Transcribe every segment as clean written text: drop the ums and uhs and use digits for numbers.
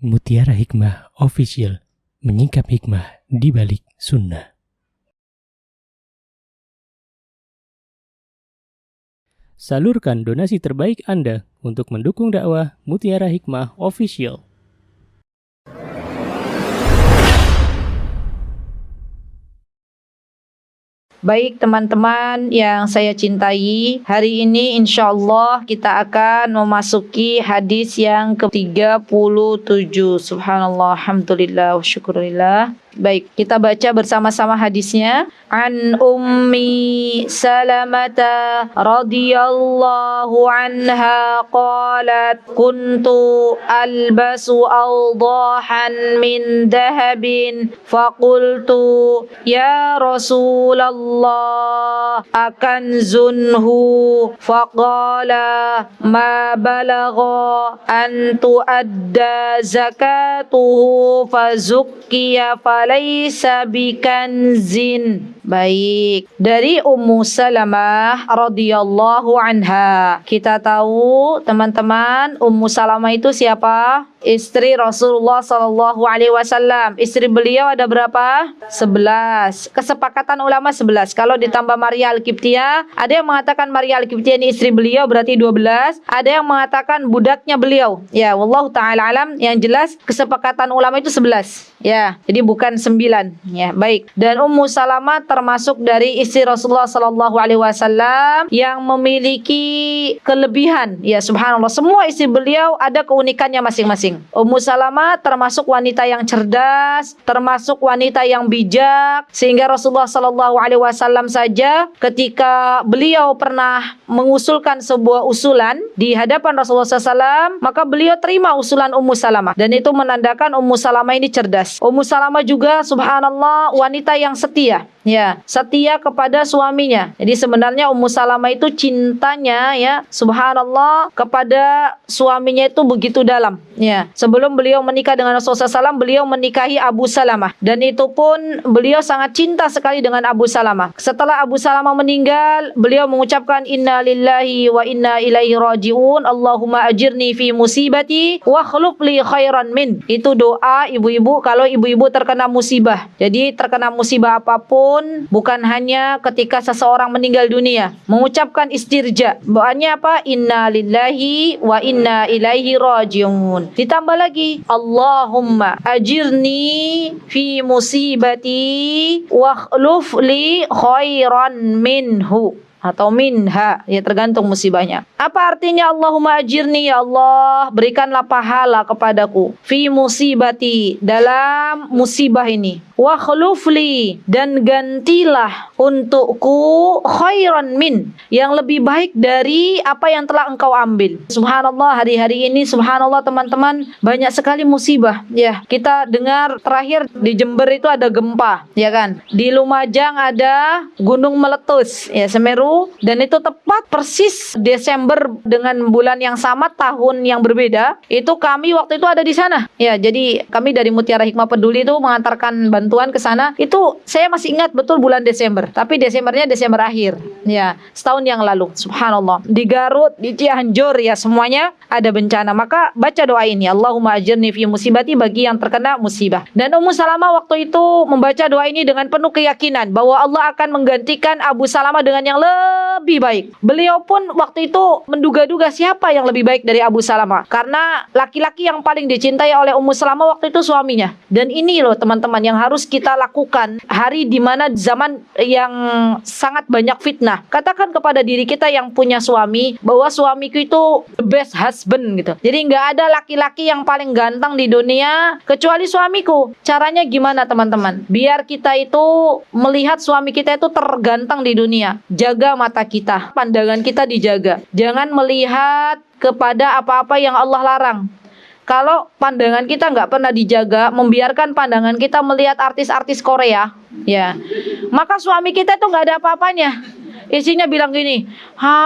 Mutiara Hikmah Official, menyingkap hikmah di balik sunnah. Salurkan donasi terbaik Anda untuk mendukung dakwah Mutiara Hikmah Official. Baik teman-teman yang saya cintai, hari ini insya Allah kita akan memasuki hadis yang ke-37. Subhanallah, alhamdulillah, wa syukurillah. Baik, kita baca bersama-sama hadisnya. An Ummi Salamata radhiyallahu anha qalat kuntu albasu awdahan min dahabin faqultu ya Rasulullah akanzunhu faqala ma balagha an tuadda zakatuhu fazukkiya falaysa bikanzin. Baik, dari Ummu Salamah radhiyallahu anha. Kita tahu teman-teman, Ummu Salamah itu siapa? Istri Rasulullah sallallahu alaihi wasallam. Istri beliau ada berapa? 11. Kesepakatan ulama 11. Kalau ditambah Maria Al-Qibtiyah, ada yang mengatakan Maria Al-Qibtiyah ini istri beliau berarti 12. Ada yang mengatakan budaknya beliau. Ya, wallahu taala alam. Yang jelas kesepakatan ulama itu 11. Ya, jadi bukan 9. Ya, baik. Dan Ummu Salamah termasuk dari istri Rasulullah sallallahu alaihi wasallam yang memiliki kelebihan. Ya, subhanallah. Semua istri beliau ada keunikannya masing-masing. Ummu Salamah termasuk wanita yang cerdas, termasuk wanita yang bijak, sehingga Rasulullah sallallahu alaihi wasallam saja ketika beliau pernah mengusulkan sebuah usulan di hadapan Rasulullah SAW, maka beliau terima usulan Ummu Salamah, dan itu menandakan Ummu Salamah ini cerdas. Ummu Salamah juga subhanallah wanita yang setia. Ya, setia kepada suaminya. Jadi sebenarnya Ummu Salamah itu cintanya ya, subhanallah, kepada suaminya itu begitu dalam. Ya, sebelum beliau menikah dengan Rasulullah SAW, beliau menikahi Abu Salamah, dan itu pun beliau sangat cinta sekali dengan Abu Salamah. Setelah Abu Salamah meninggal, beliau mengucapkan inna lillahi wa inna ilaihi raji'un, Allahumma ajirni fi musibati wa khuluf li khairan min. Itu doa ibu-ibu kalau ibu-ibu terkena musibah. Jadi terkena musibah apapun, bukan hanya ketika seseorang meninggal dunia, mengucapkan istirja. Doanya apa? Inna lillahi wa inna ilaihi raji'un. Ditambah lagi, Allahumma ajirni fi musibati wa khluf li khairan minhu atau minha, ya tergantung musibahnya. Apa artinya Allahumma ajirni, ya Allah berikanlah pahala kepadaku, fi musibati, dalam musibah ini, wa khulufli, dan gantilah untukku khairan min, yang lebih baik dari apa yang telah engkau ambil. Subhanallah, hari-hari ini subhanallah teman-teman, banyak sekali musibah. Ya, kita dengar terakhir di Jember itu ada gempa, ya kan? Di Lumajang ada gunung meletus, ya Semeru. Dan itu tepat persis Desember dengan bulan yang sama, tahun yang berbeda. Itu kami waktu itu ada di sana. Ya, jadi kami dari Mutiara Hikmah Peduli itu mengantarkan bantuan ke sana. Itu saya masih ingat betul bulan Desember. Tapi Desembernya Desember akhir. Ya, setahun yang lalu. Subhanallah. Di Garut, di Cianjur, ya semuanya ada bencana. Maka baca doa ini, Allahumma ajirni fi musibati, bagi yang terkena musibah. Dan Ummu Salamah waktu itu membaca doa ini dengan penuh keyakinan bahwa Allah akan menggantikan Abu Salamah dengan yang lebih baik. Beliau pun waktu itu menduga-duga siapa yang lebih baik dari Abu Salamah, karena laki-laki yang paling dicintai oleh Ummu Salamah waktu itu suaminya. Dan ini loh teman-teman yang harus kita lakukan hari dimana zaman yang sangat banyak fitnah. Katakan kepada diri kita yang punya suami bahwa suamiku itu the best husband gitu. Jadi nggak ada laki-laki yang paling ganteng di dunia kecuali suamiku. Caranya gimana teman-teman? Biar kita itu melihat suami kita itu terganteng di dunia. Jaga mata kita, pandangan kita dijaga. Jangan melihat kepada apa-apa yang Allah larang. Kalau pandangan kita nggak pernah dijaga, membiarkan pandangan kita melihat artis-artis Korea, ya, maka suami kita itu nggak ada apa-apanya. Isinya bilang gini,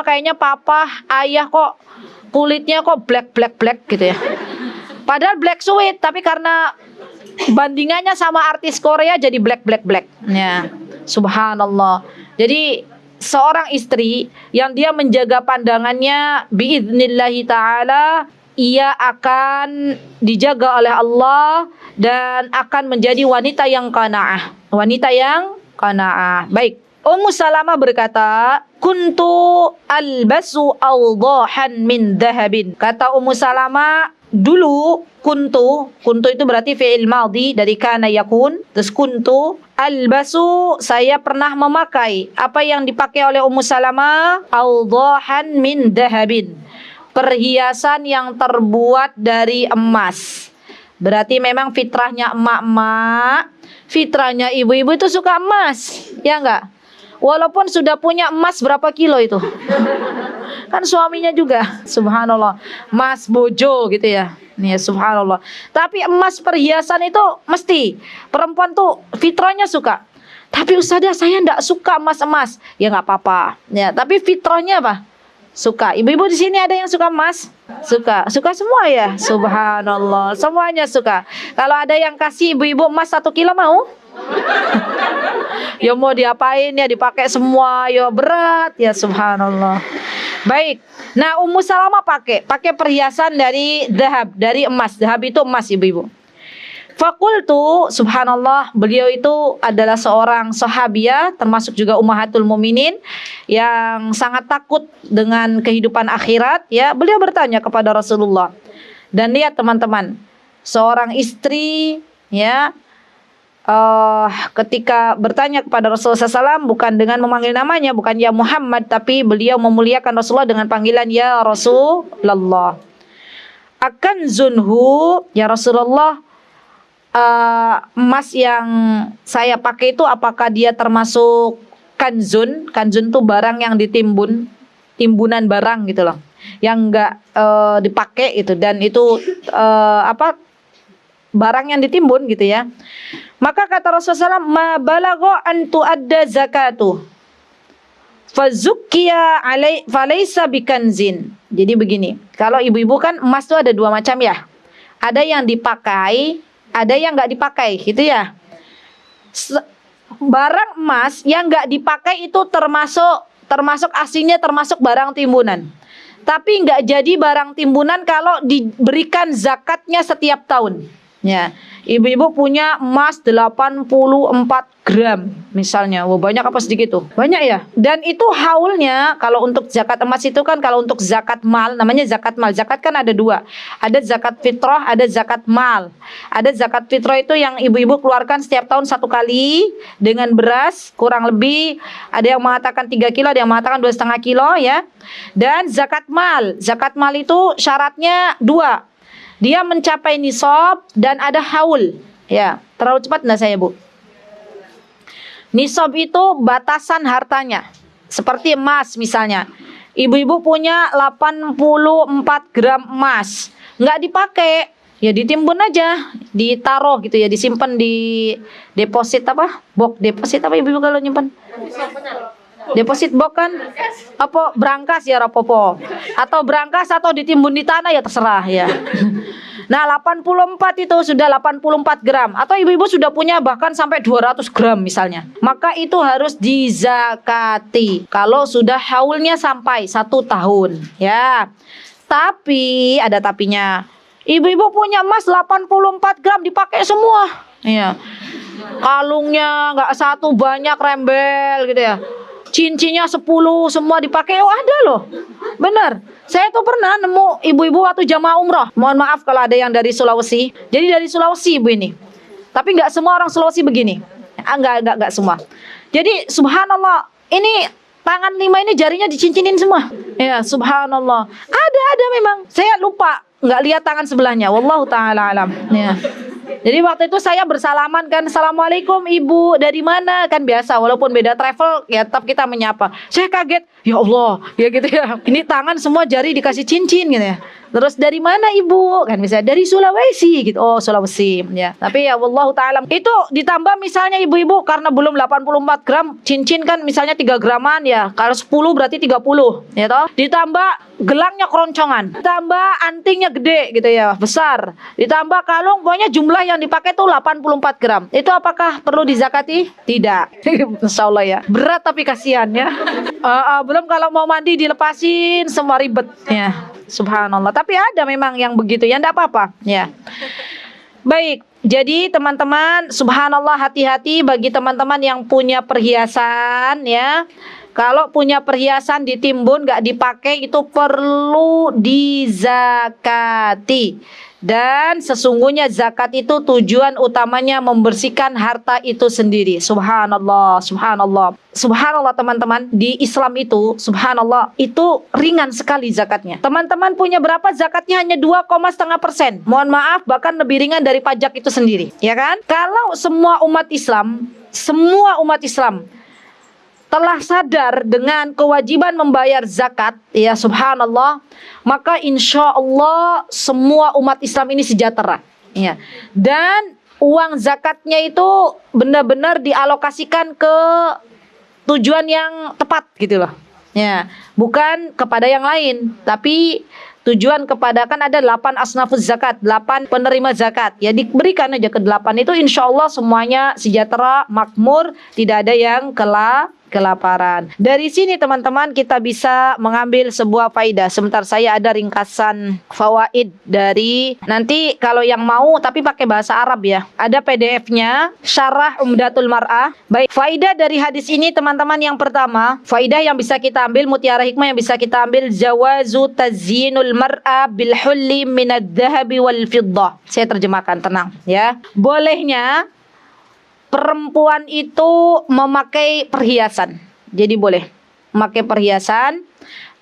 kayaknya papa, ayah kok kulitnya kok black gitu ya. Padahal black sweet, tapi karena bandingannya sama artis Korea jadi black. Ya, subhanallah. Jadi seorang istri yang dia menjaga pandangannya biidnillahi ta'ala, ia akan dijaga oleh Allah dan akan menjadi wanita yang qanaah. Wanita yang qanaah. Baik. Ummu Salamah berkata, kuntu albasu awdahan min dahabin. Kata Ummu Salamah, dulu kuntu itu berarti fi'il madhi dari kana yakun. Terus kuntu albasu, saya pernah memakai. Apa yang dipakai oleh Ummu Salamah? Awdahan min dahabin. Perhiasan yang terbuat dari emas. Berarti memang fitrahnya emak-emak, fitrahnya ibu-ibu itu suka emas, ya enggak? Walaupun sudah punya emas berapa kilo itu. Kan suaminya juga, subhanallah, emas bojo gitu ya. Nih, subhanallah. Tapi emas perhiasan itu mesti perempuan tuh fitrahnya suka. Tapi ustazah saya enggak suka emas-emas. Ya enggak apa-apa. Ya, tapi fitrahnya apa? Suka. Ibu-ibu di sini ada yang suka emas? Suka. Suka semua ya? Subhanallah. Semuanya suka. Kalau ada yang kasih ibu-ibu emas 1 kilo mau? Ya mau diapain ya, dipakai semua ya, berat ya, subhanallah. Baik. Nah, Ummu Salamah pakai perhiasan dari dahab, dari emas. Dahab itu emas ibu-ibu. Fakultu, subhanallah, beliau itu adalah seorang sahabiah, termasuk juga ummahatul muminin yang sangat takut dengan kehidupan akhirat. Ya, beliau bertanya kepada Rasulullah. Dan lihat teman-teman, seorang istri, ya, ketika bertanya kepada Rasulullah SAW bukan dengan memanggil namanya, bukan ya Muhammad, tapi beliau memuliakan Rasulullah dengan panggilan ya Rasulullah. Akan zunhu, ya Rasulullah, emas yang saya pakai itu apakah dia termasuk kanzun? Kanzun itu barang yang ditimbun, timbunan barang gitu loh, yang enggak dipakai itu, dan itu barang yang ditimbun gitu ya. Maka kata Rasulullah SAW, ma balagho an tuadda zakatu fazukkiya alai falaysa bikanzin. Jadi begini, kalau ibu-ibu kan emas itu ada 2 macam ya. Ada yang dipakai, ada yang nggak dipakai, gitu ya. Barang emas yang nggak dipakai itu termasuk aslinya termasuk barang timbunan. Tapi nggak jadi barang timbunan kalau diberikan zakatnya setiap tahun. Ya, ibu-ibu punya emas 84 gram misalnya. Wah, banyak apa sedikit tuh? Banyak ya. Dan itu haulnya, kalau untuk zakat emas itu kan, kalau untuk zakat mal, namanya zakat mal. Zakat kan ada 2. Ada zakat fitrah, ada zakat mal. Ada zakat fitrah itu yang ibu-ibu keluarkan setiap tahun 1 kali dengan beras, kurang lebih ada yang mengatakan 3 kilo, ada yang mengatakan 2,5 kilo ya. Dan zakat mal itu syaratnya 2. Dia mencapai nisab dan ada haul. Ya, terlalu cepat enggak saya, Bu? Nisab itu batasan hartanya. Seperti emas misalnya. Ibu-ibu punya 84 gram emas. Enggak dipakai, ya ditimbun aja, ditaruh gitu ya, disimpan di deposit apa? Box deposit apa ibu-ibu kalau nyimpan? Deposit box kan? Apa brankas ya rapopo? Atau brankas atau ditimbun di tanah ya terserah ya. Nah, 84 itu sudah 84 gram. Atau ibu-ibu sudah punya bahkan sampai 200 gram misalnya. Maka itu harus dizakati kalau sudah haulnya sampai 1 tahun. Ya. Tapi, ada tapinya. Ibu-ibu punya emas 84 gram dipakai semua. Iya. Kalungnya nggak satu, banyak rembel gitu ya. Cincinnya 10 semua dipakai. Oh, ada loh. Bener. Saya tuh pernah nemu ibu-ibu waktu jamaah umroh. Mohon maaf kalau ada yang dari Sulawesi. Jadi dari Sulawesi ibu ini. Tapi nggak semua orang Sulawesi begini. Enggak semua. Jadi subhanallah, ini tangan 5 ini jarinya dicincinin semua. Ya, subhanallah. Ada memang. Saya lupa, nggak lihat tangan sebelahnya. Wallahu taala alam. Ya. Jadi waktu itu saya bersalaman kan, assalamualaikum ibu, dari mana, kan biasa, walaupun beda travel ya tetap kita menyapa. Saya kaget, ya Allah, ya gitu ya. Ini tangan semua jari dikasih cincin gitu ya. Terus dari mana ibu? Kan misalnya dari Sulawesi gitu. Oh, Sulawesi ya. Tapi ya wallahu taala. Itu ditambah misalnya ibu-ibu karena belum 84 gram cincin kan misalnya 3 graman ya. Kalau 10 berarti 30 ya toh. Ditambah gelangnya keroncongan. Ditambah antingnya gede gitu ya, besar. Ditambah kalung, pokoknya jumlah jumlah yang dipakai itu 84 gram. Itu apakah perlu dizakati? Tidak. Insya Allah ya. Berat tapi kasihan ya. Belum kalau mau mandi dilepasin semua ribet ya. Subhanallah. Tapi ada memang yang begitu ya, enggak apa-apa ya. Baik. Jadi teman-teman, subhanallah, hati-hati bagi teman-teman yang punya perhiasan ya. Kalau punya perhiasan ditimbun gak dipakai itu perlu dizakati. Dan sesungguhnya zakat itu tujuan utamanya membersihkan harta itu sendiri. Subhanallah, subhanallah. Subhanallah teman-teman, di Islam itu subhanallah itu ringan sekali zakatnya. Teman-teman punya berapa? Zakatnya hanya 2,5%. Mohon maaf, bahkan lebih ringan dari pajak itu sendiri, ya kan? Kalau semua umat Islam telah sadar dengan kewajiban membayar zakat, ya subhanallah, maka insya Allah semua umat Islam ini sejahtera, ya. Dan uang zakatnya itu benar-benar dialokasikan ke tujuan yang tepat gitu loh, ya, bukan kepada yang lain, tapi tujuan kepada, kan ada 8 asnafuz zakat, 8 penerima zakat, ya diberikan aja ke 8 itu, insya Allah semuanya sejahtera, makmur, tidak ada yang kelaparan. Dari sini teman-teman kita bisa mengambil sebuah faidah. Sebentar, saya ada ringkasan fawaid dari, nanti kalau yang mau tapi pakai bahasa Arab ya, ada PDF-nya, Syarah Umdatul Mar'ah. Baik, faidah dari hadis ini teman-teman, yang pertama, faidah yang bisa kita ambil, mutiara hikmah yang bisa kita ambil, jawazu tazyinul mar'a bil hulli minad dhahabi wal fiddah. Saya terjemahkan, tenang ya. Bolehnya perempuan itu memakai perhiasan. Jadi boleh memakai perhiasan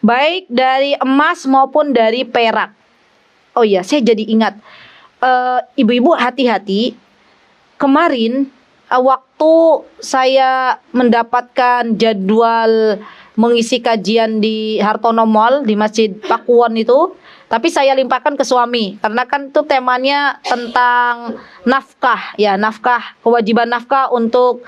baik dari emas maupun dari perak. Oh iya, saya jadi ingat, ibu-ibu hati-hati. Kemarin waktu saya mendapatkan jadwal mengisi kajian di Hartono Mall di Masjid Pakuwon itu, tapi saya limpahkan ke suami karena kan itu temanya tentang nafkah ya, nafkah, kewajiban nafkah untuk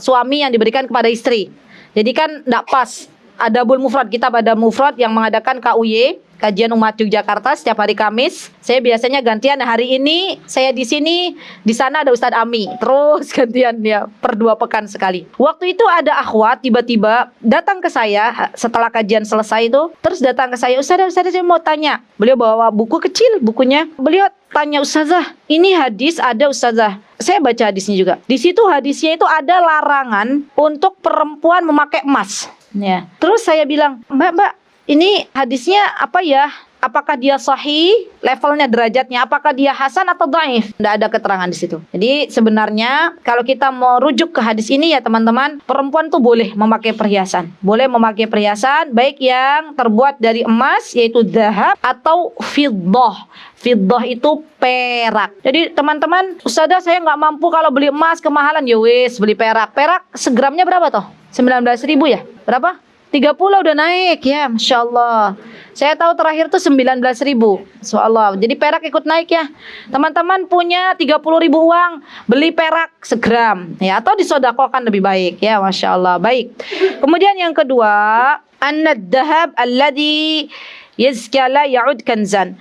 suami yang diberikan kepada istri. Jadi kan tidak pas. Adabul Mufrad, kitab Adab Mufrad yang mengadakan KUY, Kajian Umat Yogyakarta, setiap hari Kamis. Saya biasanya gantian, hari ini saya di sini, di sana ada Ustadz Ami. Terus gantian ya, per 2 pekan sekali. Waktu itu ada akhwat tiba-tiba datang ke saya setelah kajian selesai itu, terus datang ke saya, Ustazah saya mau tanya. Beliau bawa buku kecil, bukunya. Beliau tanya, Ustazah, ini hadis ada Ustazah. Saya baca hadisnya juga. Di situ hadisnya itu ada larangan untuk perempuan memakai emas. Ya. Terus saya bilang, Mbak, ini hadisnya apa ya? Apakah dia sahih, levelnya, derajatnya, apakah dia hasan atau dhaif? Tidak ada keterangan di situ. Jadi sebenarnya kalau kita mau rujuk ke hadis ini ya teman-teman, perempuan tuh boleh memakai perhiasan. Boleh memakai perhiasan baik yang terbuat dari emas yaitu dhahab atau fiddah. Fiddah itu perak. Jadi teman-teman, Ustazah saya nggak mampu kalau beli emas kemahalan, ya wis beli perak. Perak segramnya berapa toh? 19.000 ya? Berapa? 30 udah naik ya, Masya Allah. Saya tahu terakhir tuh 19.000, Soalnya. Jadi perak ikut naik ya. Teman-teman punya 30.000 uang, beli perak segram ya, atau disodakokan lebih baik ya, Masya Allah. Baik. Kemudian yang kedua, annad dahab alladhi yazka la ya'ud kanzan.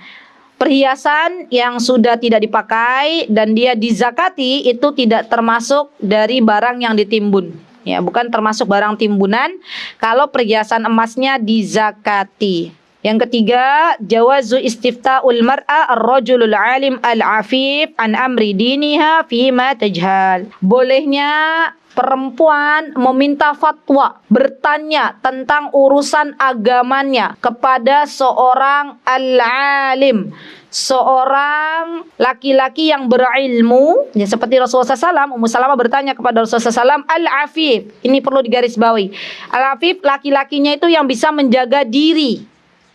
Perhiasan yang sudah tidak dipakai dan dia dizakati itu tidak termasuk dari barang yang ditimbun. Ya, bukan termasuk barang timbunan kalau perhiasan emasnya dizakati. Yang ketiga, jawazu istifta'ul mar'a ar-rajulul alim al-afif an amri diniha fima tajhal. Bolehnya perempuan meminta fatwa, bertanya tentang urusan agamanya kepada seorang al-alim, seorang laki-laki yang berilmu, ya, seperti Rasulullah SAW. Ummu Salamah bertanya kepada Rasulullah SAW, al-afif, ini perlu digarisbawahi, al-afif laki-lakinya itu yang bisa menjaga diri,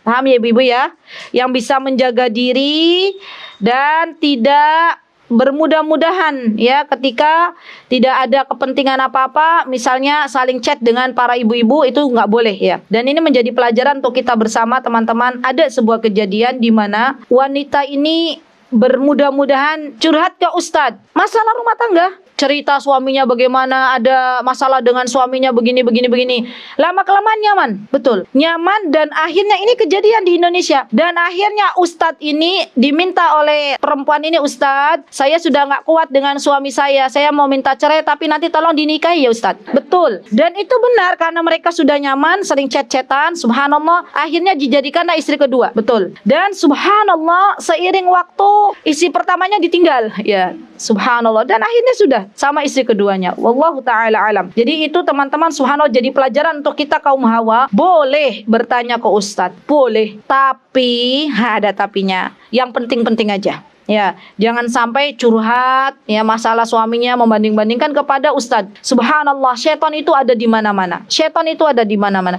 paham ya ibu-ibu ya, yang bisa menjaga diri dan tidak bermudah-mudahan ya ketika tidak ada kepentingan apa-apa, misalnya saling chat dengan para ibu-ibu, itu nggak boleh ya. Dan ini menjadi pelajaran untuk kita bersama teman-teman. Ada sebuah kejadian di mana wanita ini bermudah-mudahan curhat ke ustadz masalah rumah tangga. cerita suaminya bagaimana ada masalah dengan suaminya begini. Lama-kelamaan nyaman, betul. Nyaman dan akhirnya ini kejadian di Indonesia. Dan akhirnya ustadz ini diminta oleh perempuan ini, ustadz, saya sudah nggak kuat dengan suami saya mau minta cerai tapi nanti tolong dinikahi ya ustadz. Betul. Dan itu benar karena mereka sudah nyaman, sering chat-chatan, subhanallah, akhirnya dijadikanlah istri kedua. Betul. Dan subhanallah seiring waktu istri pertamanya ditinggal. Ya, subhanallah. Dan akhirnya sudah sama istri keduanya. Wallahu ta'ala alam. Jadi itu teman-teman subhanallah jadi pelajaran untuk kita kaum hawa. Boleh bertanya ke ustadz, boleh. Tapi ada tapinya. Yang penting-penting aja. Ya, jangan sampai curhat ya masalah suaminya membanding-bandingkan kepada ustadz. Subhanallah, syaitan itu ada di mana-mana.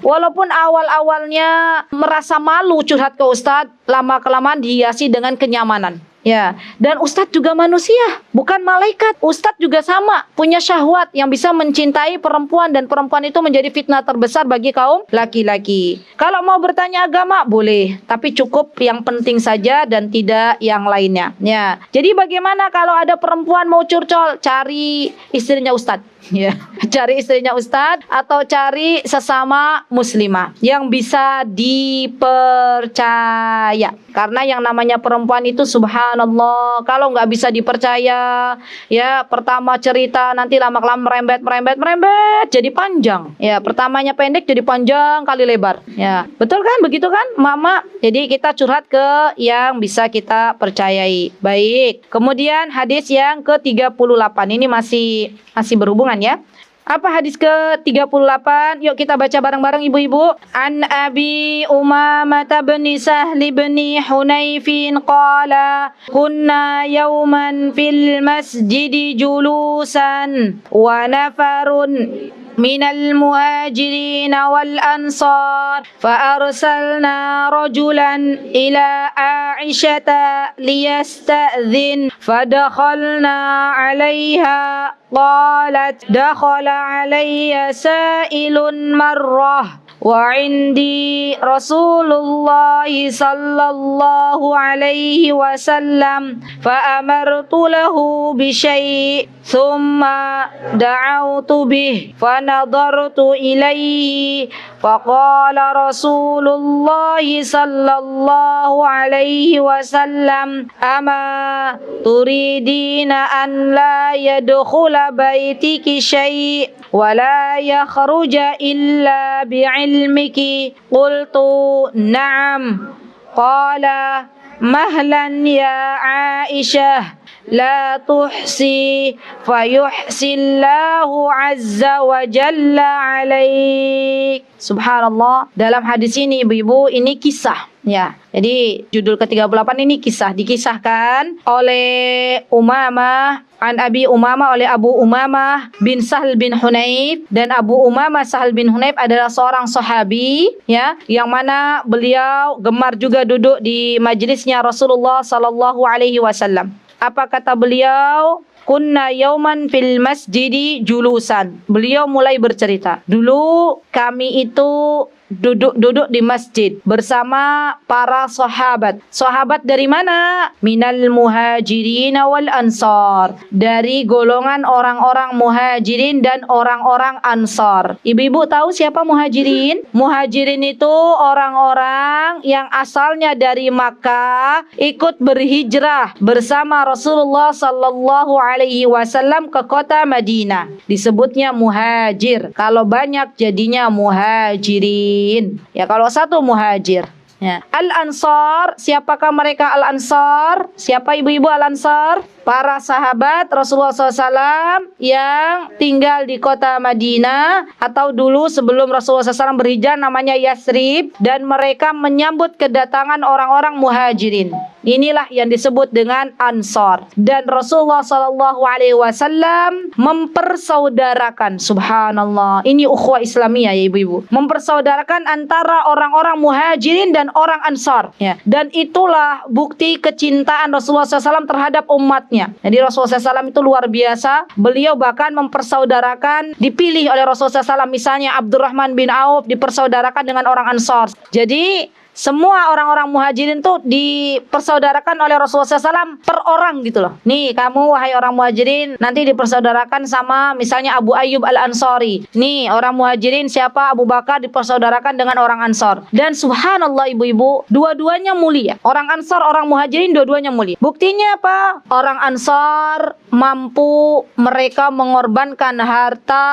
Walaupun awal-awalnya merasa malu curhat ke ustadz, lama-kelamaan dihiasi dengan kenyamanan. Ya, dan ustadz juga manusia, bukan malaikat. Ustadz juga sama, punya syahwat yang bisa mencintai perempuan dan perempuan itu menjadi fitnah terbesar bagi kaum laki-laki. Kalau mau bertanya agama boleh, tapi cukup yang penting saja dan tidak yang lainnya. Ya, jadi bagaimana kalau ada perempuan mau curcol, cari istrinya ustadz. Ya, cari istrinya ustadz atau cari sesama muslimah yang bisa dipercaya. Karena yang namanya perempuan itu subhanallah, kalau nggak bisa dipercaya, ya pertama cerita nanti lama-kelamaan merembet jadi panjang. Ya, pertamanya pendek jadi panjang kali lebar. Ya, betul kan? Begitu kan, Mama? Jadi kita curhat ke yang bisa kita percayai. Baik. Kemudian hadis yang ke-38 ini masih berhubungan ya. Apa hadis ke-38? Yuk kita baca bareng-bareng ibu-ibu. An Abi Umamah bin Sahl bin Hunayfin qala kunna yawman fil masjid julusan wa nafarun من المهاجرين والأنصار فأرسلنا رجلا إلى عائشة ليستأذن فدخلنا عليها قالت دخل علي سائل مرة وعندي رسول الله صلى الله عليه وسلم فأمرت له بشيء ثم دعوت به فنظرت إليه فقال رسول الله صلى الله عليه وسلم أما تريدين أن لا يدخل بيتك شيء ولا يخرج إلا بعلمك قلت نعم قال مهلا يا عائشة لا تحصي فيحصي الله عز وجل عليك. Subhanallah, dalam hadis ini ibu-ibu ini kisah ya. Jadi judul ke-38 ini kisah, dikisahkan oleh Umamah an Abi Umamah, oleh Abu Umamah bin Sahl bin Hunayf. Dan Abu Umamah Sahl bin Hunayf adalah seorang sahabi ya, yang mana beliau gemar juga duduk di majelisnya Rasulullah sallallahu alaihi wasallam. Apa kata beliau? Kunna yauman fil masjidi julusan. Beliau mulai bercerita. Dulu kami itu duduk di masjid bersama para sahabat. Sahabat dari mana? Minal muhajirin wal ansar. Dari golongan orang-orang muhajirin dan orang-orang ansar. Ibu-ibu tahu siapa muhajirin? Muhajirin itu orang-orang yang asalnya dari Makkah ikut berhijrah bersama Rasulullah sallallahu alaihi wasallam ke kota Madinah. Disebutnya muhajir. Kalau banyak jadinya muhajirin. Ya, kalau satu muhajir. Ya. Al-Ansar, siapakah mereka Al-Ansar? Siapa ibu-ibu Al-Ansar? Para sahabat Rasulullah SAW yang tinggal di kota Madinah, atau dulu sebelum Rasulullah SAW berhijrah namanya Yasrib, dan mereka menyambut kedatangan orang-orang muhajirin. Inilah yang disebut dengan Ansar. Dan Rasulullah SAW mempersaudarakan, subhanallah, ini ukhuwah Islamiyah ya ibu-ibu, mempersaudarakan antara orang-orang muhajirin dan orang Ansar ya. Dan itulah bukti kecintaan Rasulullah SAW terhadap umatnya. Jadi Rasulullah SAW itu luar biasa. Beliau bahkan mempersaudarakan, dipilih oleh Rasulullah SAW, misalnya Abdurrahman bin Auf dipersaudarakan dengan orang Ansar. Jadi Semua orang-orang muhajirin tuh dipersaudarakan oleh Rasulullah SAW per orang gitu loh. Nih kamu wahai orang muhajirin nanti dipersaudarakan sama misalnya Abu Ayyub Al-Ansari. Nih orang muhajirin siapa? Abu Bakar dipersaudarakan dengan orang Ansor. Dan subhanallah ibu-ibu, dua-duanya mulia. Orang Ansor, orang muhajirin dua-duanya mulia. Buktinya apa? Orang Ansor mampu mereka mengorbankan harta,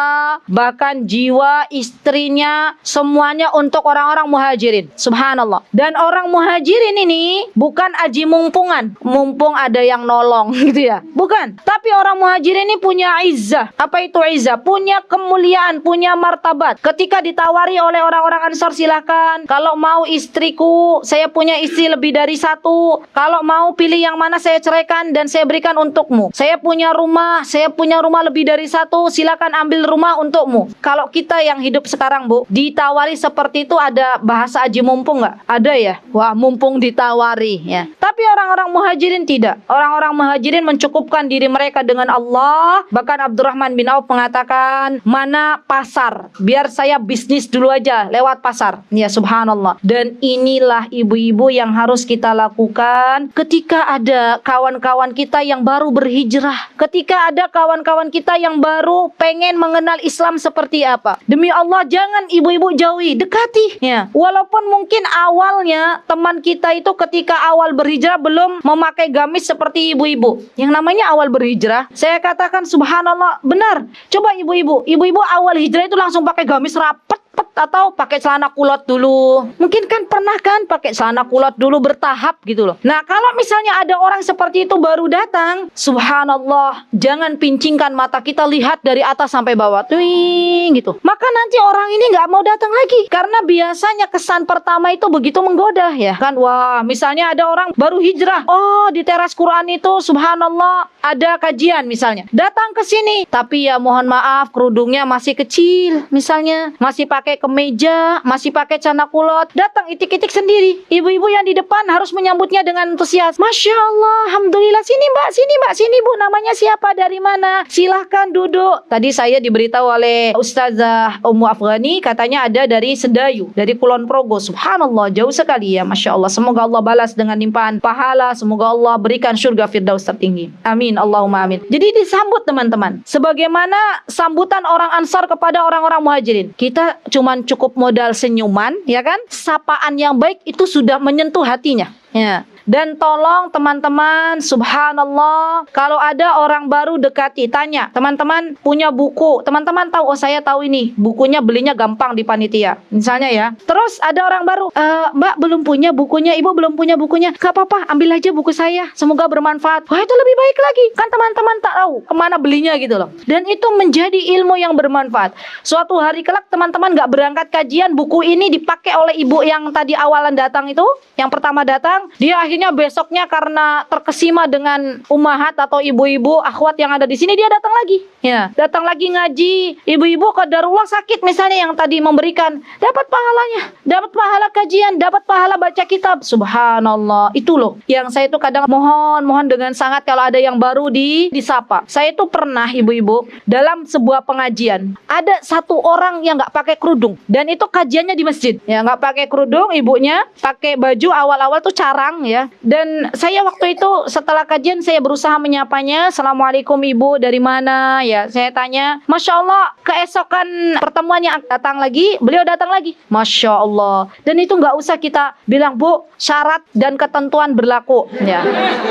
bahkan jiwa, istrinya, semuanya untuk orang-orang muhajirin. Subhanallah. Dan orang muhajirin ini bukan aji mumpungan, mumpung ada yang nolong gitu ya. Bukan. Tapi orang muhajirin ini punya izzah. Apa itu izzah? Punya kemuliaan, punya martabat. Ketika ditawari oleh orang-orang Ansor, silakan. Kalau mau istriku, saya punya istri lebih dari satu. Kalau mau pilih yang mana saya ceraikan dan saya berikan untukmu. Saya punya rumah lebih dari satu. Silakan ambil rumah untukmu. Kalau kita yang hidup sekarang, Bu, ditawari seperti itu ada bahasa aji mumpung nggak? Ada ya? Wah, mumpung ditawari ya. Tapi orang-orang muhajirin tidak. Orang-orang muhajirin mencukupkan diri mereka dengan Allah. Bahkan Abdurrahman bin Auf mengatakan, mana pasar? Biar saya bisnis dulu aja lewat pasar. Ya subhanallah. Dan inilah ibu-ibu yang harus kita lakukan ketika ada kawan-kawan kita yang baru berhijrah. Ketika ada kawan-kawan kita yang baru pengen mengenal Islam seperti apa. Demi Allah jangan ibu-ibu jauhi, dekati ya. Walaupun mungkin awalnya teman kita itu ketika awal berhijrah belum memakai gamis seperti ibu-ibu. Yang namanya awal berhijrah, saya katakan subhanallah, benar. Coba ibu-ibu awal hijrah itu langsung pakai gamis rapet atau pakai celana kulot dulu. Mungkin kan pernah kan pakai celana kulot dulu bertahap gitu loh. Nah, kalau misalnya ada orang seperti itu baru datang, subhanallah, jangan pincingkan mata kita, lihat dari atas sampai bawah. Twing gitu. Maka nanti orang ini nggak mau datang lagi. Karena biasanya kesan pertama itu begitu menggoda ya. Kan wah, misalnya ada orang baru hijrah. Oh, di teras Quran itu subhanallah ada kajian misalnya. Datang ke sini, tapi ya mohon maaf kerudungnya masih kecil misalnya, masih pakai kemeja, masih pakai celana kulot, datang itik-itik sendiri. Ibu-ibu yang di depan harus menyambutnya dengan antusias. Masya Allah, alhamdulillah, sini mbak, sini bu, namanya siapa, dari mana? Silahkan duduk. Tadi saya diberitahu oleh Ustazah Ummu Afghani, katanya ada dari Sedayu, dari Kulon Progo. Subhanallah, jauh sekali ya, Masya Allah. Semoga Allah balas dengan limpahan pahala, semoga Allah berikan surga Firdaus tertinggi. Amin, Allahumma amin. Jadi disambut teman-teman, sebagaimana sambutan orang Ansar kepada orang-orang muhajirin. Kita cuman cukup modal senyuman, ya kan? Sapaan yang baik itu sudah menyentuh hatinya. Ya. Dan tolong teman-teman, subhanallah, kalau ada orang baru dekati, tanya, teman-teman punya buku, teman-teman tahu, oh saya tahu ini, bukunya belinya gampang di panitia, misalnya ya. Terus ada orang baru, mbak belum punya bukunya, ibu belum punya bukunya, gak apa-apa, ambil aja buku saya, semoga bermanfaat. Wah, itu lebih baik lagi, kan teman-teman tak tahu kemana belinya gitu loh. Dan itu menjadi ilmu yang bermanfaat. Suatu hari kelak teman-teman gak berangkat kajian, buku ini dipakai oleh ibu yang tadi awalan datang itu, yang pertama datang, dia akhirnya besoknya karena terkesima dengan ummahat atau ibu-ibu akhwat yang ada di sini, dia datang lagi. Ya, datang lagi ngaji. Ibu-ibu qadarullah sakit misalnya yang tadi memberikan, dapat pahalanya, dapat pahala kajian, dapat pahala baca kitab. Subhanallah. Itu loh yang saya itu kadang mohon dengan sangat kalau ada yang baru disapa. Saya itu pernah ibu-ibu dalam sebuah pengajian, ada satu orang yang nggak pakai kerudung dan itu kajiannya di masjid. Ya, nggak pakai kerudung, ibunya pakai baju awal-awal tuh carang ya. Dan saya waktu itu setelah kajian saya berusaha menyapanya, assalamualaikum ibu, dari mana ya, saya tanya. Masya Allah, keesokan pertemuannya datang lagi, beliau datang lagi, Masya Allah. Dan itu nggak usah kita bilang, bu, syarat dan ketentuan berlaku ya.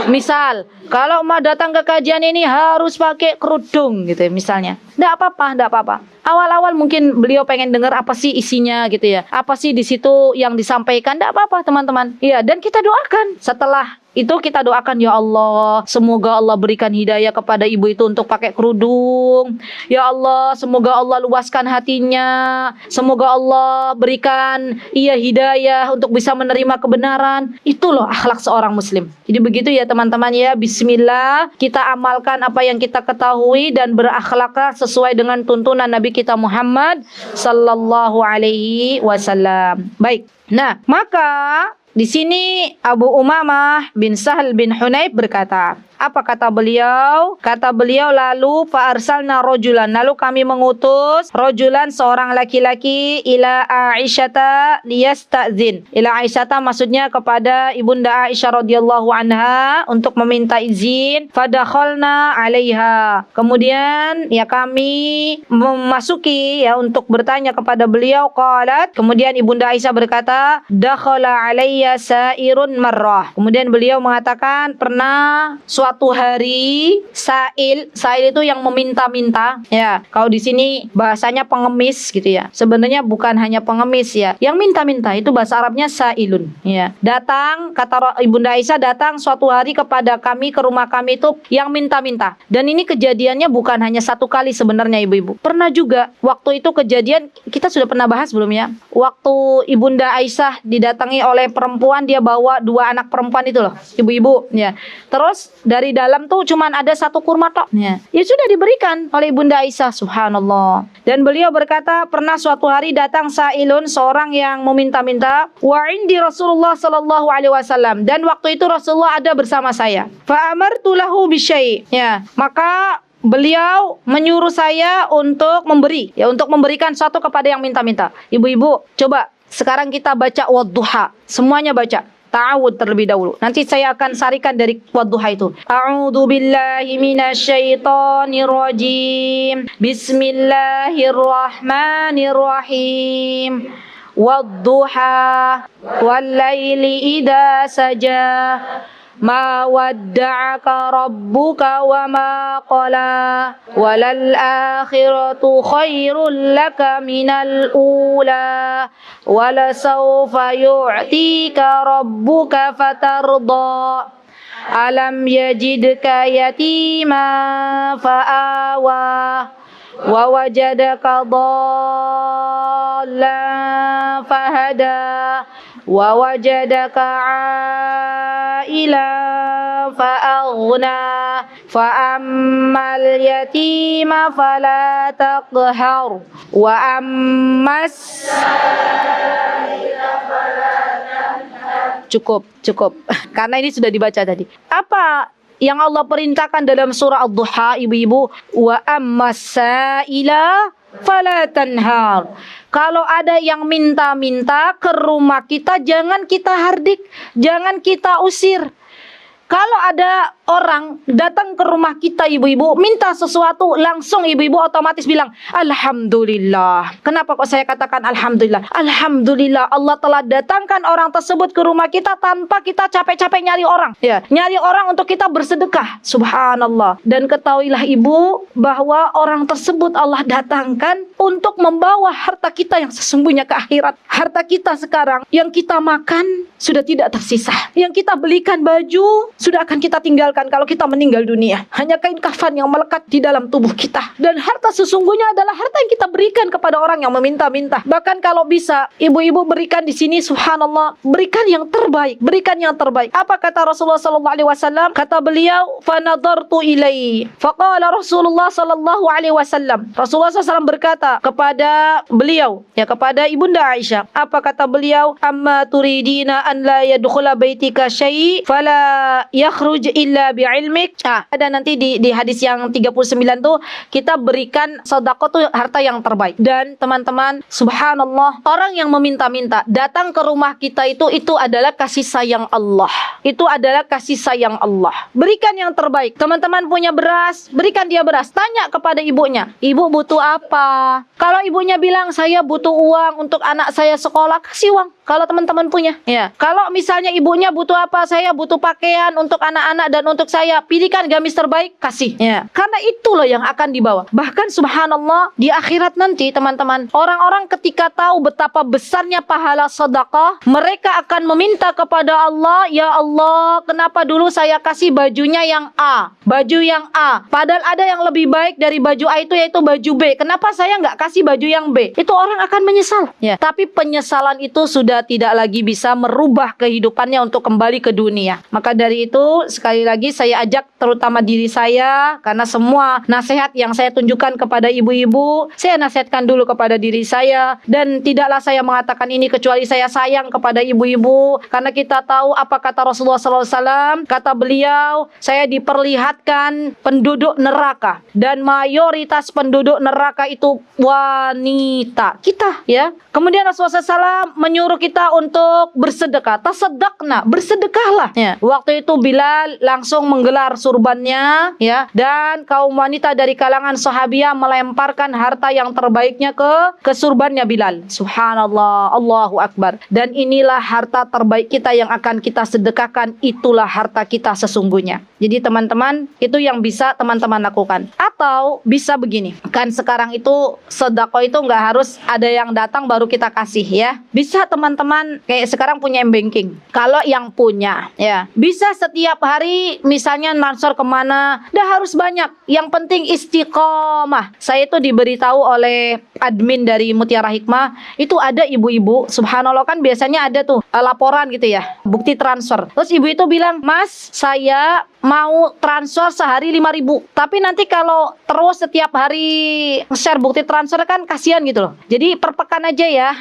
Misal kalau mau datang ke kajian ini harus pakai kerudung gitu ya, misalnya. Nggak apa-apa. Awal-awal mungkin beliau pengen dengar apa sih isinya gitu ya. Apa sih di situ yang disampaikan. Nggak apa-apa teman-teman. Iya, dan kita doakan. Setelah itu kita doakan, ya Allah, semoga Allah berikan hidayah kepada ibu itu untuk pakai kerudung. Ya Allah, semoga Allah luaskan hatinya. Semoga Allah berikan ia hidayah untuk bisa menerima kebenaran. Itu loh akhlak seorang muslim. Jadi begitu ya teman-teman ya. Bismillah, kita amalkan apa yang kita ketahui dan berakhlaklah sesuai dengan tuntunan Nabi kita Muhammad sallallahu alaihi wasallam. Baik. Nah, maka Di sini Abu Umamah bin Sahal bin Hunayf berkata, apa kata beliau? Kata beliau, lalu fa'arsalna rojulan, lalu kami mengutus rojulan, seorang laki-laki, ila Aisyata liyasta'zin. Ila Aisyata maksudnya kepada ibunda Aisyah radhiyallahu anha untuk meminta izin. Fadakhalna 'alaiha. Kemudian ya kami memasuki ya untuk bertanya kepada beliau. Qalat, kemudian ibunda Aisyah berkata, dakhala 'alayya sa'irun marrah. Kemudian beliau mengatakan, pernah suatu hari sa'il itu yang meminta-minta ya. Kalau di sini bahasanya pengemis gitu ya. Sebenarnya bukan hanya pengemis ya. Yang minta-minta itu bahasa Arabnya sa'ilun ya. Datang, kata ibunda Aisyah, datang suatu hari kepada kami, ke rumah kami itu yang minta-minta. Dan ini kejadiannya bukan hanya satu kali sebenarnya ibu-ibu. Pernah juga waktu itu kejadian, kita sudah pernah bahas belum ya? Waktu ibunda Aisyah didatangi oleh perempuan, dia bawa 2 anak perempuan itu loh, ibu-ibu ya. Terus dari dalam tuh cuman ada 1 kurma tok ya. Ya sudah diberikan oleh ibunda Aisyah, subhanallah. Dan beliau berkata, pernah suatu hari datang sa'ilun, seorang yang meminta-minta, wa indi Rasulullah sallallahu alaihi wasallam, dan waktu itu Rasulullah ada bersama saya. Fa amartu lahu bisyai' ya, maka beliau menyuruh saya untuk memberi ya, untuk memberikan sesuatu kepada yang minta-minta. Ibu-ibu, coba sekarang kita baca wadduha, semuanya baca ta'awud terlebih dahulu. Nanti saya akan sarikan dari wadduha itu. A'udzu billahi minasyaitonir rajim. Bismillahirrahmanirrahim. Wadduha wal laili idza saja. Ma wadda'aka rabbuka wa ma qala walal akhiratu khairul laka minal ula wala sawfa yu'tika rabbuka fatarda alam yajidka yatima fa'awa wa wajadaka dhallan fahada wa wajadaka 'ailan fa'aghna fa ammal yatima fala taqhar wa ammas cukup karena ini sudah dibaca tadi. Apa yang Allah perintahkan dalam surah Ad-Duha, ibu-ibu? Wa ammas-sa'ila fala tanhar. Kalau ada yang minta-minta ke rumah kita, jangan kita hardik, jangan kita usir. Kalau ada orang datang ke rumah kita, ibu-ibu, minta sesuatu, langsung ibu-ibu otomatis bilang, alhamdulillah. Kenapa kok saya katakan alhamdulillah? Alhamdulillah Allah telah datangkan orang tersebut ke rumah kita tanpa kita capek-capek nyari orang. Ya, nyari orang untuk kita bersedekah. Subhanallah. Dan ketahuilah ibu, bahwa orang tersebut Allah datangkan untuk membawa harta kita yang sesungguhnya ke akhirat. Harta kita sekarang yang kita makan sudah tidak tersisa. Yang kita belikan baju sudah akan kita tinggalkan kalau kita meninggal dunia. Hanya kain kafan yang melekat di dalam tubuh kita. Dan harta sesungguhnya adalah harta yang kita berikan kepada orang yang meminta-minta. Bahkan kalau bisa, ibu-ibu berikan di sini, subhanallah, berikan yang terbaik, berikan yang terbaik. Apa kata Rasulullah sallallahu alaihi wasallam? Kata beliau, "Fa nadartu ilaihi." Faqala Rasulullah sallallahu alaihi wasallam. Rasulullah SAW berkata kepada beliau, ya, kepada ibunda Aisyah. Apa kata beliau? "Amma turidina an la yadkhula baitika syai' fala yakhruj illa bi'ilmik." Ada nanti di hadis yang 39 tuh, kita berikan sedekah tuh harta yang terbaik. Dan teman-teman, subhanallah, orang yang meminta-minta datang ke rumah kita itu adalah kasih sayang Allah. Itu adalah kasih sayang Allah. Berikan yang terbaik. Teman-teman punya beras, berikan dia beras. Tanya kepada ibunya, ibu butuh apa? Kalau ibunya bilang saya butuh uang untuk anak saya sekolah, kasih uang. Kalau teman-teman punya, ya. Kalau misalnya ibunya butuh apa, saya butuh pakaian untuk anak-anak dan untuk saya, pilihkan gamis terbaik, kasih. Ya. Karena itu loh yang akan dibawa. Bahkan subhanallah, di akhirat nanti teman-teman, orang-orang ketika tahu betapa besarnya pahala sedekah, mereka akan meminta kepada Allah, ya Allah, kenapa dulu saya kasih bajunya yang A, baju yang A, padahal ada yang lebih baik dari baju A itu, yaitu baju B. Kenapa saya nggak kasih baju yang B? Itu orang akan menyesal. Ya. Tapi penyesalan itu sudah dia tidak lagi bisa merubah kehidupannya untuk kembali ke dunia. Maka dari itu sekali lagi saya ajak terutama diri saya, karena semua nasihat yang saya tunjukkan kepada ibu-ibu, saya nasihatkan dulu kepada diri saya, dan tidaklah saya mengatakan ini kecuali saya sayang kepada ibu-ibu, karena kita tahu apa kata Rasulullah SAW. Kata beliau, saya diperlihatkan penduduk neraka dan mayoritas penduduk neraka itu wanita. Kita ya. Kemudian Rasulullah SAW menyuruh kita untuk bersedekah. Tasaddaqna, bersedekahlah. Ya. Waktu itu Bilal langsung menggelar surbannya, ya, dan kaum wanita dari kalangan sahabiah melemparkan harta yang terbaiknya ke surbannya Bilal. Subhanallah, Allahu Akbar. Dan inilah harta terbaik kita yang akan kita sedekahkan. Itulah harta kita sesungguhnya. Jadi teman-teman, itu yang bisa teman-teman lakukan. Atau bisa begini, kan sekarang itu sedekah itu nggak harus ada yang datang baru kita kasih ya. Bisa teman-teman kayak sekarang punya m-banking. Kalau yang punya ya, bisa setiap hari misalnya transfer kemana, dah harus banyak. Yang penting istiqomah. Saya itu diberitahu oleh admin dari Mutiara Hikmah, itu ada ibu-ibu, subhanallah, kan biasanya ada tuh laporan gitu ya, bukti transfer. Terus ibu itu bilang, "Mas, saya mau transfer sehari 5.000. Tapi nanti kalau terus setiap hari share bukti transfer kan kasihan gitu loh. Jadi per pekan aja ya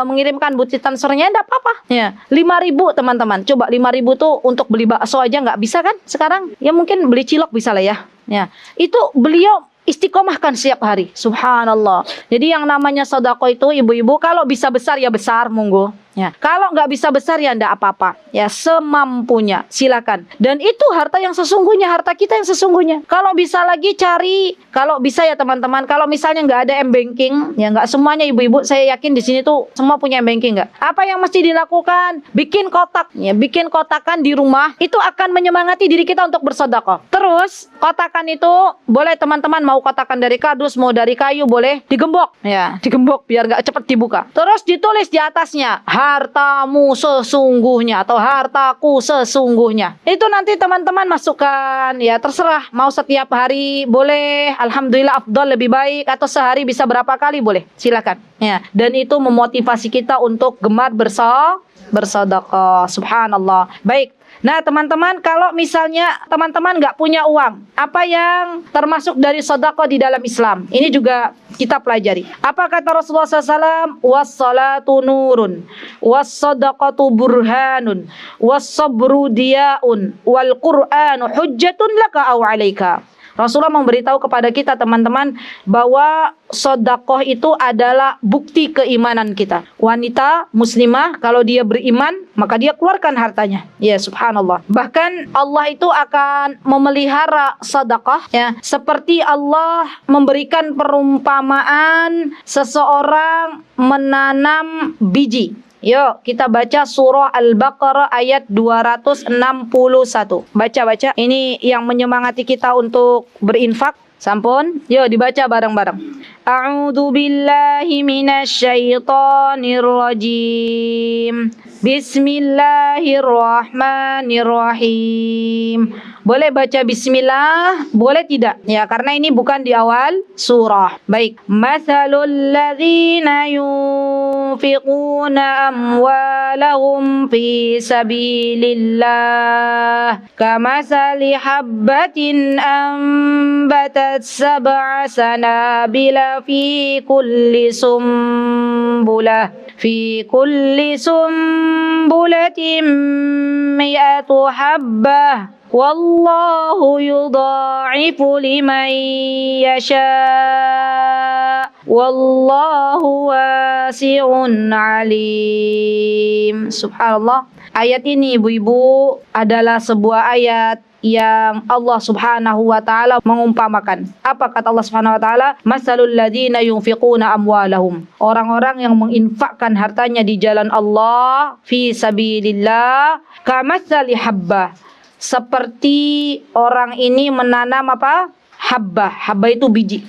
mengirimkan bukti transfernya, enggak apa-apa." Ya, 5.000 teman-teman. Coba 5.000 tuh untuk beli bakso aja nggak bisa kan sekarang? Ya mungkin beli cilok bisa lah ya. Ya, itu beliau istiqomahkan setiap hari. Subhanallah. Jadi yang namanya sedekah itu ibu-ibu, kalau bisa besar ya besar, monggo. Ya, kalau nggak bisa besar ya ndak apa-apa. Ya, semampunya, silakan. Dan itu harta yang sesungguhnya, harta kita yang sesungguhnya. Kalau bisa lagi cari, kalau bisa ya teman-teman, kalau misalnya nggak ada m-banking, ya nggak semuanya ibu-ibu, saya yakin di sini tuh semua punya m-banking nggak? Apa yang mesti dilakukan? Bikin kotak, ya, bikin kotakan di rumah, itu akan menyemangati diri kita untuk bersedekah. Terus kotakan itu boleh teman-teman, mau kotakan dari kardus, mau dari kayu, boleh digembok, ya, digembok biar nggak cepet dibuka. Terus ditulis di atasnya, hartamu sesungguhnya atau hartaku sesungguhnya. Itu nanti teman-teman masukkan, ya terserah, mau setiap hari boleh, alhamdulillah afdal lebih baik, atau sehari bisa berapa kali boleh, silakan. Ya, dan itu memotivasi kita untuk gemar bersedekah. Subhanallah. Baik. Nah teman-teman, kalau misalnya teman-teman nggak punya uang, apa yang termasuk dari sedekah di dalam Islam? Ini juga kita pelajari. Apa kata Rasulullah SAW? Was-salatu nurun, was-sadaqatu burhanun, was-sabru diyaun, wal-Qur'anu hujjatun laka aw alaika. Rasulullah memberitahu kepada kita teman-teman bahwa sedekah itu adalah bukti keimanan kita. Wanita muslimah kalau dia beriman maka dia keluarkan hartanya. Ya subhanallah. Bahkan Allah itu akan memelihara sedekah, ya, seperti Allah memberikan perumpamaan seseorang menanam biji. Yuk kita baca surah Al-Baqarah ayat 261. Baca. Ini yang menyemangati kita untuk berinfak. Sampun, yuk dibaca bareng-bareng. A'udzu billahi minasyaitonir rajim. Bismillahirrahmanirrahim. Boleh baca bismillah, boleh tidak? Ya, karena ini bukan di awal surah. Baik. Matsalul ladzina yunfiquna amwalahum fi sabilillah kamatsali habbatin ambatat sab'a sanabila fi kulli sumbulatin mi'atu habbah. Wallahu yudha'ifu liman yasha' wallahu wasi'un alim. Subhanallah. Ayat ini ibu-ibu adalah sebuah ayat yang Allah Subhanahu wa taala mengumpamakan. Apa kata Allah Subhanahu wa taala? Masalul ladzina yunfiquna amwalahum. Orang-orang yang menginfakkan hartanya di jalan Allah fi sabilillah kamatsali habbah. Seperti orang ini menanam apa? Habbah. Habbah itu biji.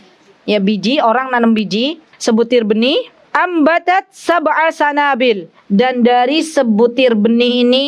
Ya, biji, orang nanam biji, sebutir benih, ambatat sab'a sanabil. Dan dari sebutir benih ini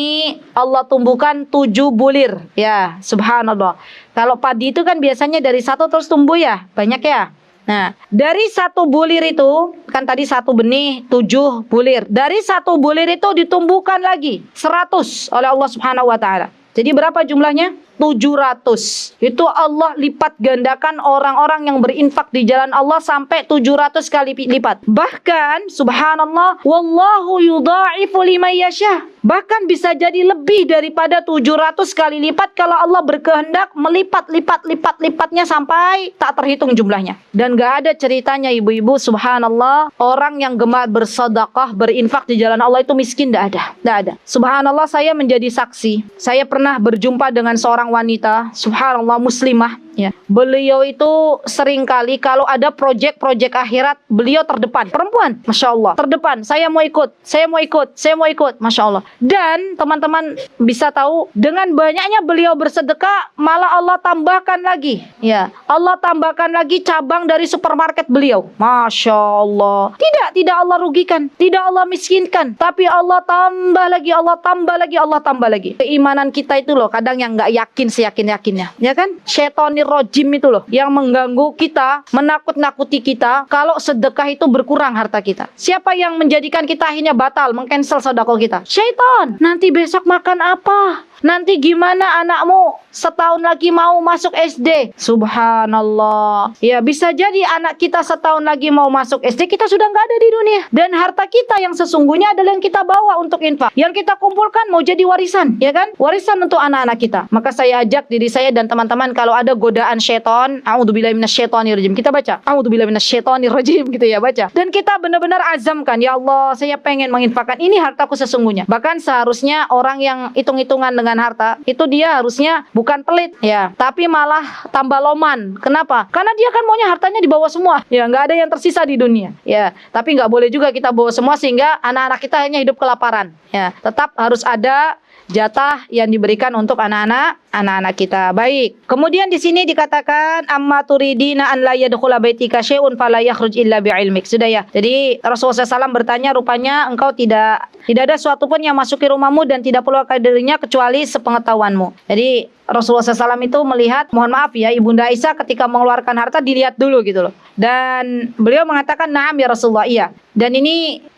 Allah tumbuhkan 7 bulir. Ya, subhanallah. Kalau padi itu kan biasanya dari satu terus tumbuh ya, banyak ya. Nah, dari 1 bulir itu, kan tadi 1 benih, 7 bulir. Dari 1 bulir itu ditumbuhkan lagi 100 oleh Allah Subhanahu wa taala. Jadi berapa jumlahnya? 700. Itu Allah lipat gandakan orang-orang yang berinfak di jalan Allah sampai 700 kali lipat. Bahkan subhanallah, wallahu yudha'ifu liman yasha. Bahkan bisa jadi lebih daripada 700 kali lipat kalau Allah berkehendak melipat-lipatnya sampai tak terhitung jumlahnya. Dan gak ada ceritanya ibu-ibu, subhanallah, orang yang gemar bersedekah, berinfak di jalan Allah itu miskin, gak ada. Subhanallah, saya menjadi saksi. Saya pernah berjumpa dengan seorang wanita, subhanallah, muslimah, ya. Beliau itu seringkali kalau ada proyek akhirat, beliau terdepan. Perempuan, masya Allah, terdepan. Saya mau ikut, masya Allah. Dan teman-teman bisa tahu, dengan banyaknya beliau bersedekah, malah Allah tambahkan lagi, ya. Allah tambahkan lagi cabang dari supermarket beliau. Masya Allah. Tidak Allah rugikan, tidak Allah miskinkan, tapi Allah tambah lagi, Allah tambah lagi. Keimanan kita itu loh, kadang yang nggak yakin seyakin-yakinnya, ya kan? Syaitonir rojim itu loh, yang mengganggu kita, menakut-nakuti kita kalau sedekah itu berkurang harta kita. Siapa yang menjadikan kita akhirnya batal, mengcancel sedekah kita? Syaitan. Nanti besok makan apa? Nanti gimana anakmu setahun lagi mau masuk SD? Subhanallah. Ya, bisa jadi anak kita setahun lagi mau masuk SD, kita sudah nggak ada di dunia. Dan harta kita yang sesungguhnya adalah yang kita bawa untuk infak. Yang kita kumpulkan mau jadi warisan, ya kan? Warisan untuk anak-anak kita. Maka saya ajak diri saya dan teman-teman, kalau ada godaan syaitan, a'udzubillahi minasyaitonirrajim, kita baca a'udzubillahi minasyaitonirrajim, gitu ya, baca. Dan kita benar-benar azamkan, ya Allah, saya pengen menginfakkan ini hartaku sesungguhnya. Bahkan seharusnya orang yang hitung-hitungan dengan harta itu dia harusnya bukan pelit, ya, tapi malah tambah loman. Kenapa? Karena dia kan maunya hartanya dibawa semua, ya, nggak ada yang tersisa di dunia, ya. Tapi nggak boleh juga kita bawa semua sehingga anak-anak kita hanya hidup kelaparan, ya. Tetap harus ada jatah yang diberikan untuk anak-anak kita. Baik. Kemudian di sini dikatakan amma turidina an la yadkhula baitika syai'un fala yakhruj illa bi'ilmik. Sudah ya. Jadi Rasulullah SAW bertanya, rupanya engkau tidak ada suatu pun yang masuk ke rumahmu dan tidak keluar dari dirinya kecuali sepengetahuanmu. Jadi Rasulullah SAW itu melihat, mohon maaf ya, Ibunda Aisyah ketika mengeluarkan harta dilihat dulu gitu loh. Dan beliau mengatakan, "Na'am ya Rasulullah, iya." Dan ini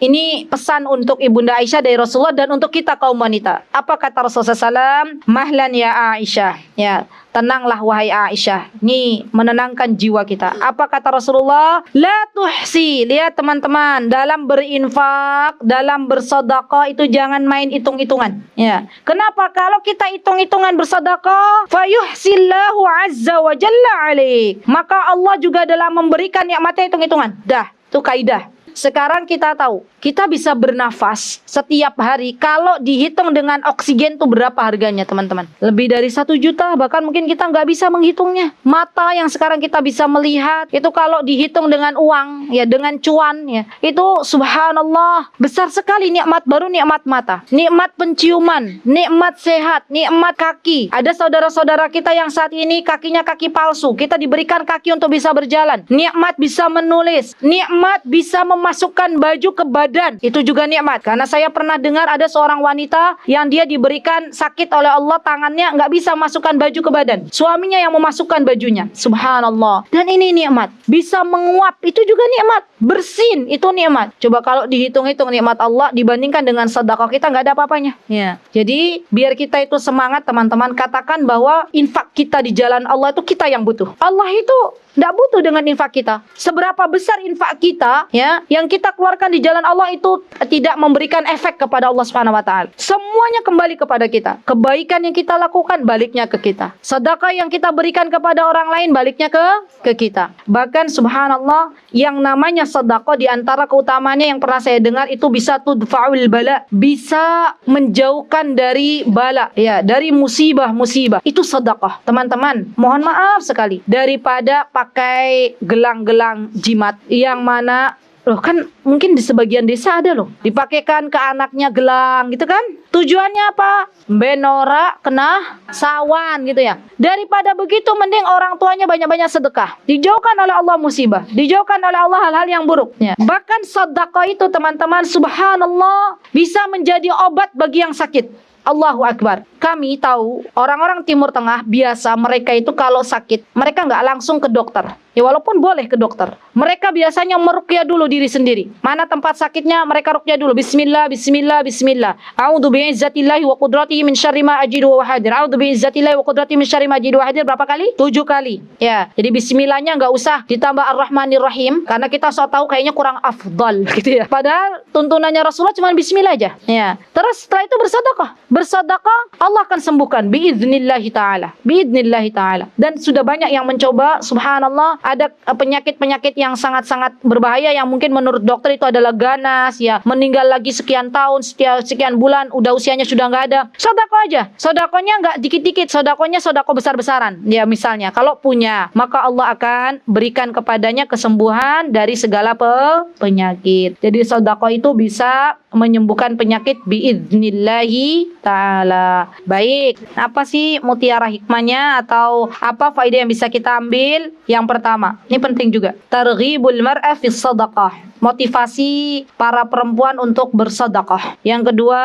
pesan untuk Ibunda Aisyah dari Rasulullah dan untuk kita kaum wanita. Apa kata Rasulullah SAW? Mahlan ya Aisyah. Ya, tenanglah wahai Aisyah. Ini menenangkan jiwa kita. Apa kata Rasulullah? La tuhsi. Lihat teman-teman, dalam berinfak, dalam bersedekah itu jangan main hitung-hitungan. Ya. Kenapa? Kalau kita hitung-hitungan bersedekah, fayuhsillahu azza wa jalla alaik. Maka Allah juga dalam memberikan nikmatnya hitung-hitungan. Dah, itu kaidah. Sekarang kita tahu, kita bisa bernafas setiap hari. Kalau dihitung dengan oksigen tuh berapa harganya teman-teman? Lebih dari 1 juta, bahkan mungkin kita nggak bisa menghitungnya. Mata yang sekarang kita bisa melihat, itu kalau dihitung dengan uang, ya dengan cuan, ya itu subhanallah, besar sekali nikmat. Baru nikmat mata, nikmat penciuman, nikmat sehat, nikmat kaki. Ada saudara-saudara kita yang saat ini kakinya kaki palsu, kita diberikan kaki untuk bisa berjalan. Nikmat bisa menulis, nikmat bisa memasukkan baju ke badan, itu juga nikmat. Karena saya pernah dengar ada seorang wanita yang dia diberikan sakit oleh Allah, tangannya nggak bisa masukkan baju ke badan, suaminya yang memasukkan bajunya. Subhanallah. Dan ini nikmat. Bisa menguap, itu juga nikmat. Bersin, itu nikmat. Coba kalau dihitung-hitung nikmat Allah dibandingkan dengan sedekah kita, nggak ada apa-apanya, ya. Jadi biar kita itu semangat teman-teman, katakan bahwa infak kita di jalan Allah itu kita yang butuh. Allah itu tidak butuh dengan infak kita. Seberapa besar infak kita, ya, yang kita keluarkan di jalan Allah itu tidak memberikan efek kepada Allah Subhanahu wa taala. Semuanya kembali kepada kita. Kebaikan yang kita lakukan baliknya ke kita. Sedekah yang kita berikan kepada orang lain baliknya ke kita. Bahkan subhanallah, yang namanya sedekah di antara keutamaannya yang pernah saya dengar itu bisa tudfa'ul bala, bisa menjauhkan dari bala, ya, dari musibah-musibah. Itu sedekah. Teman-teman, mohon maaf sekali, daripada pakai gelang-gelang jimat yang mana loh, kan mungkin di sebagian desa ada loh, dipakaikan ke anaknya gelang gitu kan. Tujuannya apa? Benora kena sawan gitu ya. Daripada begitu mending orang tuanya banyak-banyak sedekah. Dijauhkan oleh Allah musibah, dijauhkan oleh Allah hal-hal yang buruk, ya. Bahkan sedekah itu teman-teman subhanallah bisa menjadi obat bagi yang sakit. Allahu Akbar. Kami tahu orang-orang Timur Tengah biasa mereka itu kalau sakit mereka nggak langsung ke dokter, Ya walaupun boleh ke dokter. Mereka biasanya meruqyah dulu diri sendiri. Mana tempat sakitnya mereka ruqyah dulu. Bismillah, bismillah, bismillah. A'udzu bi'izzatillahi wa qudratihi min syarri ma ajidu wa hadir. A'udzu bi'izzatillahi wa qudratihi min syarri ma ajidu wa hadir. Berapa kali? 7 kali. Ya, jadi bismillahnya enggak usah ditambah ar-rahmanir rahim karena kita so tahu kayaknya kurang afdal gitu ya. Padahal tuntunannya Rasulullah cuma bismillah aja. Ya. Terus setelah itu bersedekah. Bersedekah Allah akan sembuhkan biidznillahi taala. Biidznillahi taala. Dan sudah banyak yang mencoba, subhanallah, ada penyakit-penyakit yang sangat-sangat berbahaya yang mungkin menurut dokter itu adalah ganas, ya, meninggal lagi sekian tahun, sekian bulan, udah usianya sudah nggak ada. Sedekah aja. Sedekahnya nggak dikit-dikit, sedekahnya sedekah besar-besaran. Ya, misalnya kalau punya, maka Allah akan berikan kepadanya kesembuhan dari segala penyakit. Jadi sedekah itu bisa menyembuhkan penyakit biidznillahi taala. Baik, apa sih mutiara hikmahnya atau apa faedah yang bisa kita ambil? Yang pertama, ini penting juga. Targhibul mar'a fi shadaqah. Motivasi para perempuan untuk bersedekah. Yang kedua,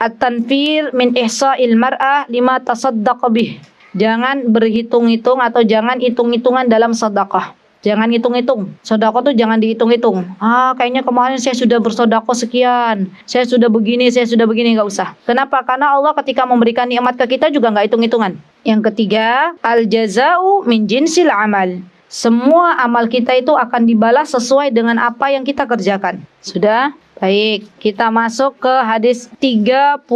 at-tanfir min ihsa'il mar'ah lima tasaddaqa bih. Jangan berhitung-hitung atau jangan hitung-hitungan dalam sedekah. Jangan hitung-hitung. Sedekah tuh jangan dihitung-hitung. Kayaknya kemarin saya sudah bersedekah sekian. Saya sudah begini, enggak usah. Kenapa? Karena Allah ketika memberikan nikmat ke kita juga enggak hitung-hitungan. Yang ketiga, al-jaza'u min jinsil amal. Semua amal kita itu akan dibalas sesuai dengan apa yang kita kerjakan. Sudah? Baik, kita masuk ke hadis 39.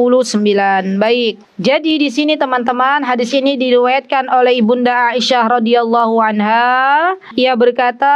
Baik. Jadi di sini teman-teman, hadis ini diriwayatkan oleh Ibunda Aisyah radhiyallahu anha. Ia berkata,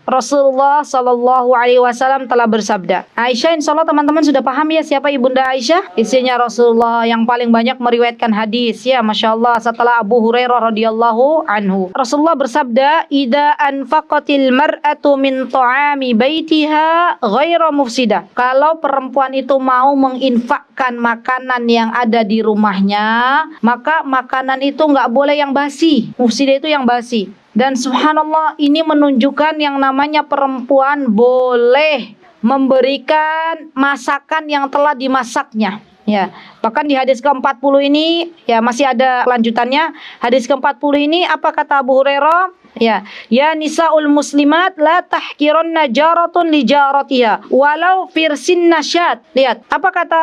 Rasulullah sallallahu alaihi wasallam telah bersabda. Aisyah, insyaallah teman-teman sudah paham ya siapa Ibunda Aisyah? Istrinya Rasulullah yang paling banyak meriwayatkan hadis, ya masyaallah, setelah Abu Hurairah radhiyallahu anhu. Rasulullah bersabda, "Idza anfaqatil mar'atu min ta'ami baitiha ghaira mufsidah." Kalau perempuan itu mau menginfakkan makanan yang ada di rumahnya, maka makanan itu enggak boleh yang basi. Mufsidah itu yang basi. Dan subhanallah, ini menunjukkan yang namanya perempuan boleh memberikan masakan yang telah dimasaknya. Ya, bahkan di hadis ke-40 ini, ya masih ada lanjutannya. Hadis ke-40 ini apa kata Abu Hurairah? Ya nisaul muslimat la tahkiranna jaratun li jaratiha walau firsin nasyat. Lihat, apa kata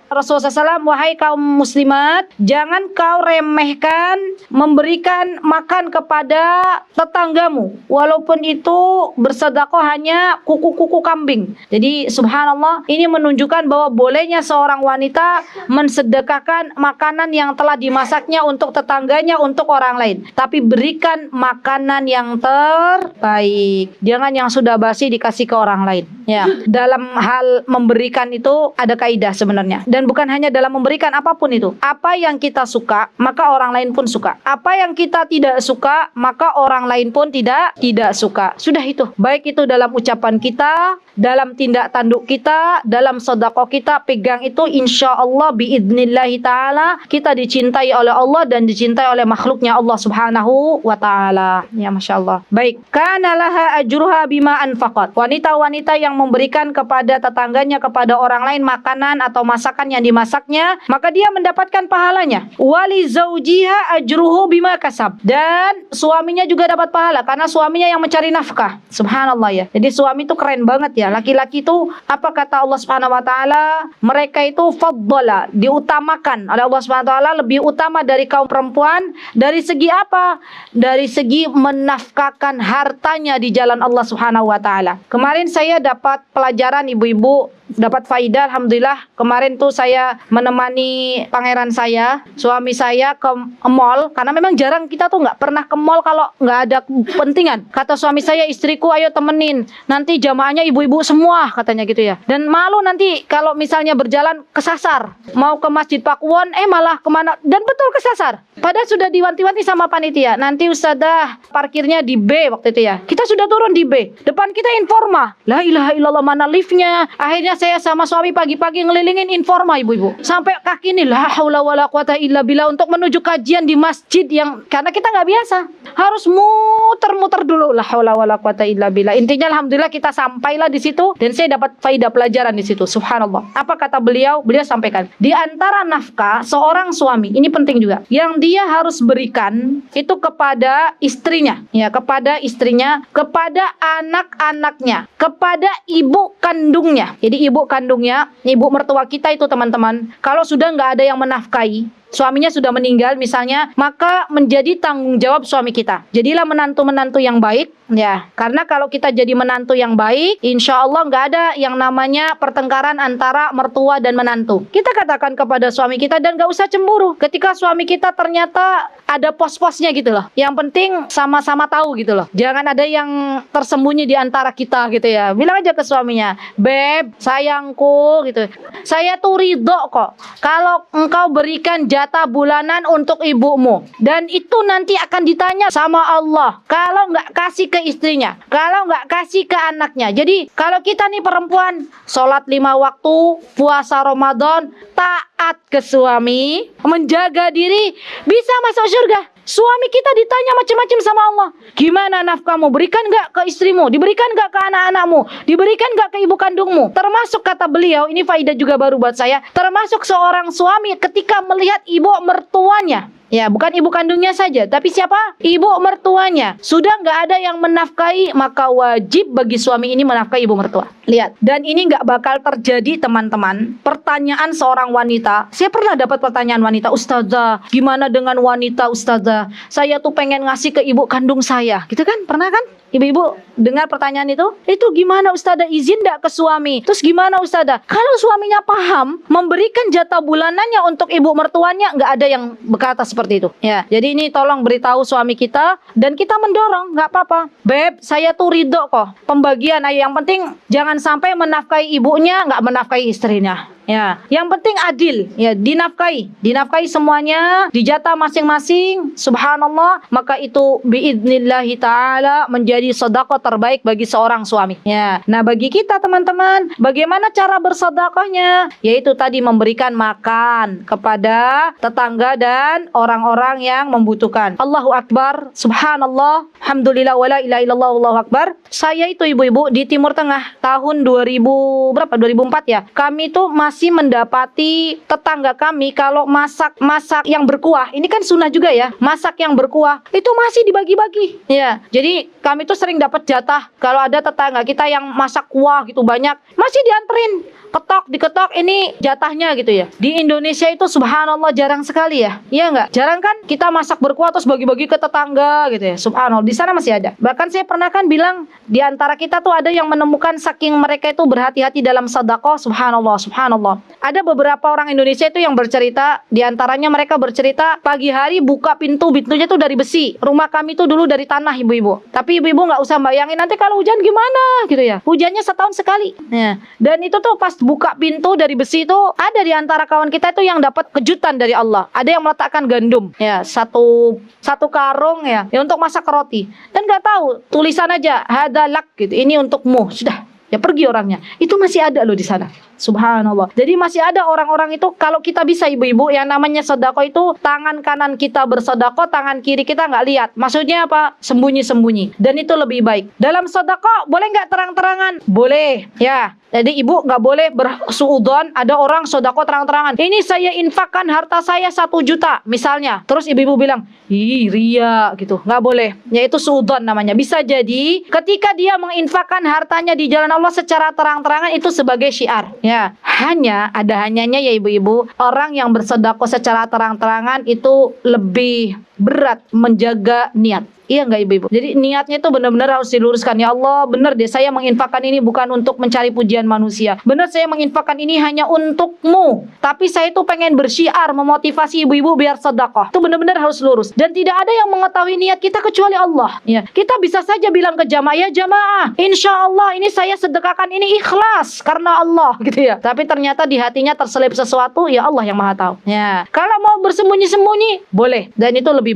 Rasulullah SAW, wahai kaum muslimat, jangan kau remehkan memberikan makan kepada tetanggamu, walaupun itu bersedekah hanya kuku-kuku kambing. Jadi subhanallah, ini menunjukkan bahwa bolehnya seorang wanita mensedekahkan makanan yang telah dimasaknya untuk tetangganya, untuk orang lain. Tapi berikan makanan yang terbaik. Jangan yang sudah basi dikasih ke orang lain. Ya, dalam hal memberikan itu ada kaidah sebenarnya. Dan bukan hanya dalam memberikan, apapun itu. Apa yang kita suka, maka orang lain pun suka. Apa yang kita tidak suka, maka orang lain pun tidak suka. Sudah itu. Baik itu dalam ucapan kita, dalam tindak tanduk kita, dalam sedekah kita, pegang itu, insya Allah biidnillahi ta'ala kita dicintai oleh Allah dan dicintai oleh makhluknya Allah subhanahu wa ta'ala. Ya Masya Allah. Baik. Kana laha ajruha bima anfaqat. Wanita-wanita yang memberikan kepada tetangganya, kepada orang lain makanan atau masakan yang dimasaknya, maka dia mendapatkan pahalanya. Wali zaujiha ajruhu bima kasab. Dan suaminya juga dapat pahala karena suaminya yang mencari nafkah. Subhanallah ya. Jadi suami itu keren banget ya. Laki-laki itu apa kata Allah Subhanahu wa taala? Mereka itu faddala, diutamakan oleh Allah Subhanahu wa taala, lebih utama dari kaum perempuan. Dari segi apa? Dari segi menafkahkan hartanya di jalan Allah Subhanahu wa taala. Kemarin saya dapat pelajaran ibu-ibu, dapat faidah alhamdulillah. Kemarin tuh saya menemani pangeran saya, suami saya ke mall, karena memang jarang kita tuh nggak pernah ke mall kalau nggak ada kepentingan. Kata suami saya, istriku ayo temenin, nanti jamaahnya ibu-ibu semua katanya gitu ya. Dan malu nanti kalau misalnya berjalan kesasar, mau ke Masjid Pakuwon malah kemana, dan betul kesasar. Padahal sudah diwanti-wanti sama panitia, nanti ustadzah parkirnya di B waktu itu ya. Kita sudah turun di B, depan kita informa, la ilaha illallah, mana liftnya. Akhirnya saya sama suami pagi-pagi ngelilingin Informa ibu-ibu. Sampai kaki ini la haula wala quwata illa billah untuk menuju kajian di masjid yang karena kita nggak biasa. Harus muter-muter dulu la haula wala quwata illa billah. Intinya alhamdulillah kita sampailah di situ dan saya dapat faidah pelajaran di situ. Subhanallah. Apa kata beliau? Beliau sampaikan, di antara nafkah seorang suami, ini penting juga, yang dia harus berikan itu kepada istrinya, ya, kepada istrinya, kepada anak-anaknya, kepada ibu kandungnya. Jadi ibu kandungnya, ibu mertua kita itu teman-teman, kalau sudah nggak ada yang menafkahi, suaminya sudah meninggal misalnya, maka menjadi tanggung jawab suami kita. Jadilah menantu-menantu yang baik, ya. Karena kalau kita jadi menantu yang baik, insya Allah nggak ada yang namanya pertengkaran antara mertua dan menantu. Kita katakan kepada suami kita dan nggak usah cemburu. Ketika suami kita ternyata ada pos-posnya gitu loh. Yang penting sama-sama tahu gitu loh. Jangan ada yang tersembunyi di antara kita gitu ya. Bilang aja ke suaminya, Beb, sayangku gitu. Saya tuh ridho kok kalau engkau berikan jatah bulanan untuk ibumu. Dan itu nanti akan ditanya sama Allah. Kalau nggak kasih ke istrinya, kalau nggak kasih ke anaknya. Jadi kalau kita nih perempuan, sholat 5 waktu, puasa Ramadan, taat ke suami, menjaga diri, bisa masuk surga. Suami kita ditanya macam-macam sama Allah. Gimana nafkahmu? Berikan nggak ke istrimu? Diberikan nggak ke anak-anakmu? Diberikan nggak ke ibu kandungmu? Termasuk kata beliau, ini faidah juga baru buat saya, termasuk seorang suami ketika melihat ibu mertuanya. Ya, bukan ibu kandungnya saja, tapi siapa? Ibu mertuanya. Sudah nggak ada yang menafkahi, maka wajib bagi suami ini menafkahi ibu mertua. Lihat, dan ini nggak bakal terjadi teman-teman. Pertanyaan seorang wanita, saya pernah dapat pertanyaan wanita, Ustazah, gimana dengan wanita Ustazah? Saya tuh pengen ngasih ke ibu kandung saya, gitu kan? Pernah kan? Ibu-ibu dengar pertanyaan itu? Itu gimana Ustazah, izin nggak ke suami? Terus gimana Ustazah? Kalau suaminya paham memberikan jatah bulanannya untuk ibu mertuanya, nggak ada yang berkata seperti itu. Ya, jadi ini tolong beritahu suami kita dan kita mendorong, nggak apa-apa. Beb, saya tuh ridho kok. Pembagian, ayo yang penting jangan sampai menafkahi ibunya, nggak menafkahi istrinya. Ya, yang penting adil, ya, dinafkahi semuanya, dijatah masing-masing. Subhanallah, maka itu biidnillahi taala menjadi sedekah terbaik bagi seorang suami. Ya, nah bagi kita teman-teman, bagaimana cara bersedekahnya? Yaitu tadi memberikan makan kepada tetangga dan orang-orang yang membutuhkan. Allahu Akbar, Subhanallah, Alhamdulillah, wala ilaha illallah, Allahu Akbar. Saya itu ibu-ibu di Timur Tengah tahun 2004 ya. Kami itu masih mendapati tetangga kami kalau masak yang berkuah, ini kan sunnah juga ya, masak yang berkuah itu masih dibagi-bagi ya. Jadi kami tuh sering dapat jatah kalau ada tetangga kita yang masak kuah gitu banyak, masih dianterin, diketok ini jatahnya gitu ya. Di Indonesia itu subhanallah jarang sekali ya. Iya enggak? Jarang kan kita masak berkuah terus bagi-bagi ke tetangga gitu ya. Subhanallah, di sana masih ada. Bahkan saya pernah kan bilang di antara kita tuh ada yang menemukan saking mereka itu berhati-hati dalam sedekah. Subhanallah, subhanallah. Ada beberapa orang Indonesia itu yang bercerita, di antaranya mereka bercerita pagi hari buka pintunya tuh dari besi. Rumah kami tuh dulu dari tanah ibu-ibu. Tapi ibu-ibu nggak usah bayangin nanti kalau hujan gimana gitu ya. Hujannya setahun sekali. Nah, dan itu tuh pas buka pintu dari besi itu ada di antara kawan kita itu yang dapat kejutan dari Allah. Ada yang meletakkan gandum ya, satu karung ya untuk masak roti. Dan nggak tahu, tulisan aja hadalak gitu. Ini untukmu. Sudah, ya pergi orangnya. Itu masih ada loh di sana. Subhanallah. Jadi masih ada orang-orang itu, kalau kita bisa ibu-ibu, yang namanya sedekah itu tangan kanan kita bersedekah, tangan kiri kita nggak lihat. Maksudnya apa? Sembunyi-sembunyi. Dan itu lebih baik. Dalam sedekah boleh nggak terang-terangan? Boleh. Ya. Jadi ibu nggak boleh bersuudzon. Ada orang sedekah terang-terangan. Ini saya infakkan harta saya 1 juta misalnya. Terus ibu-ibu bilang, ih ria gitu. Nggak boleh. Yaitu suudzon namanya. Bisa jadi ketika dia menginfakkan hartanya di jalan Allah secara terang-terangan itu sebagai syiar. Ya, ada hanyanya ya ibu-ibu, orang yang bersedekah secara terang-terangan itu lebih berat menjaga niat. Iya nggak ibu-ibu? Jadi niatnya itu benar-benar harus diluruskan. Ya Allah, benar deh, saya menginfakkan ini bukan untuk mencari pujian manusia. Benar, saya menginfakkan ini hanya untukmu. Tapi saya itu pengen bersyiar, memotivasi ibu-ibu biar sedekah. Itu benar-benar harus lurus. Dan tidak ada yang mengetahui niat kita kecuali Allah. Ya, kita bisa saja bilang ke jamaah, ya jamaah, insya Allah ini saya sedekah sedekahkan ini ikhlas karena Allah gitu ya. Tapi ternyata di hatinya terselip sesuatu, ya Allah yang Maha tahu. Ya. Kalau mau bersembunyi-sembunyi boleh, dan itu lebih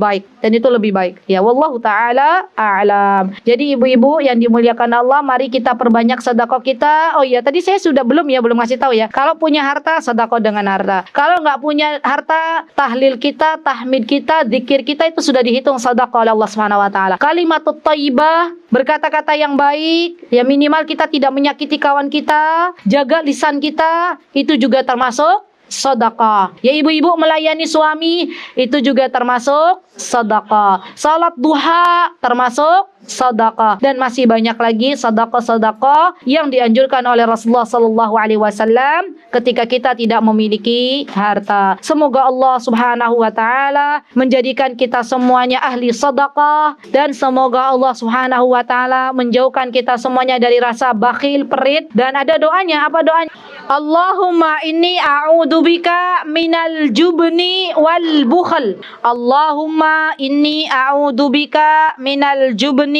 baik. Ya, wallahu taala a'lam. Jadi ibu-ibu yang dimuliakan Allah, mari kita perbanyak sedekah kita. Oh iya, tadi saya sudah belum ngasih tahu ya. Kalau punya harta, sedekah dengan harta. Kalau nggak punya harta, tahlil kita, tahmid kita, zikir kita itu sudah dihitung sedekah oleh Allah Subhanahu wa taala. Kalimatut thayyibah, berkata-kata yang baik, ya minimal kita tidak menyakiti kawan kita, jaga lisan kita, itu juga termasuk sedekah. Ya ibu-ibu melayani suami, itu juga termasuk sedekah. Salat duha termasuk sedekah, dan masih banyak lagi sedekah-sedekah yang dianjurkan oleh Rasulullah sallallahu alaihi wasallam ketika kita tidak memiliki harta. Semoga Allah Subhanahu wa taala menjadikan kita semuanya ahli sedekah, dan semoga Allah Subhanahu wa taala menjauhkan kita semuanya dari rasa bakhil, pelit. Dan ada doanya, apa doanya? Allahumma inni a'udzubika minal jubni wal bukhl. Allahumma inni a'udzubika minal jubni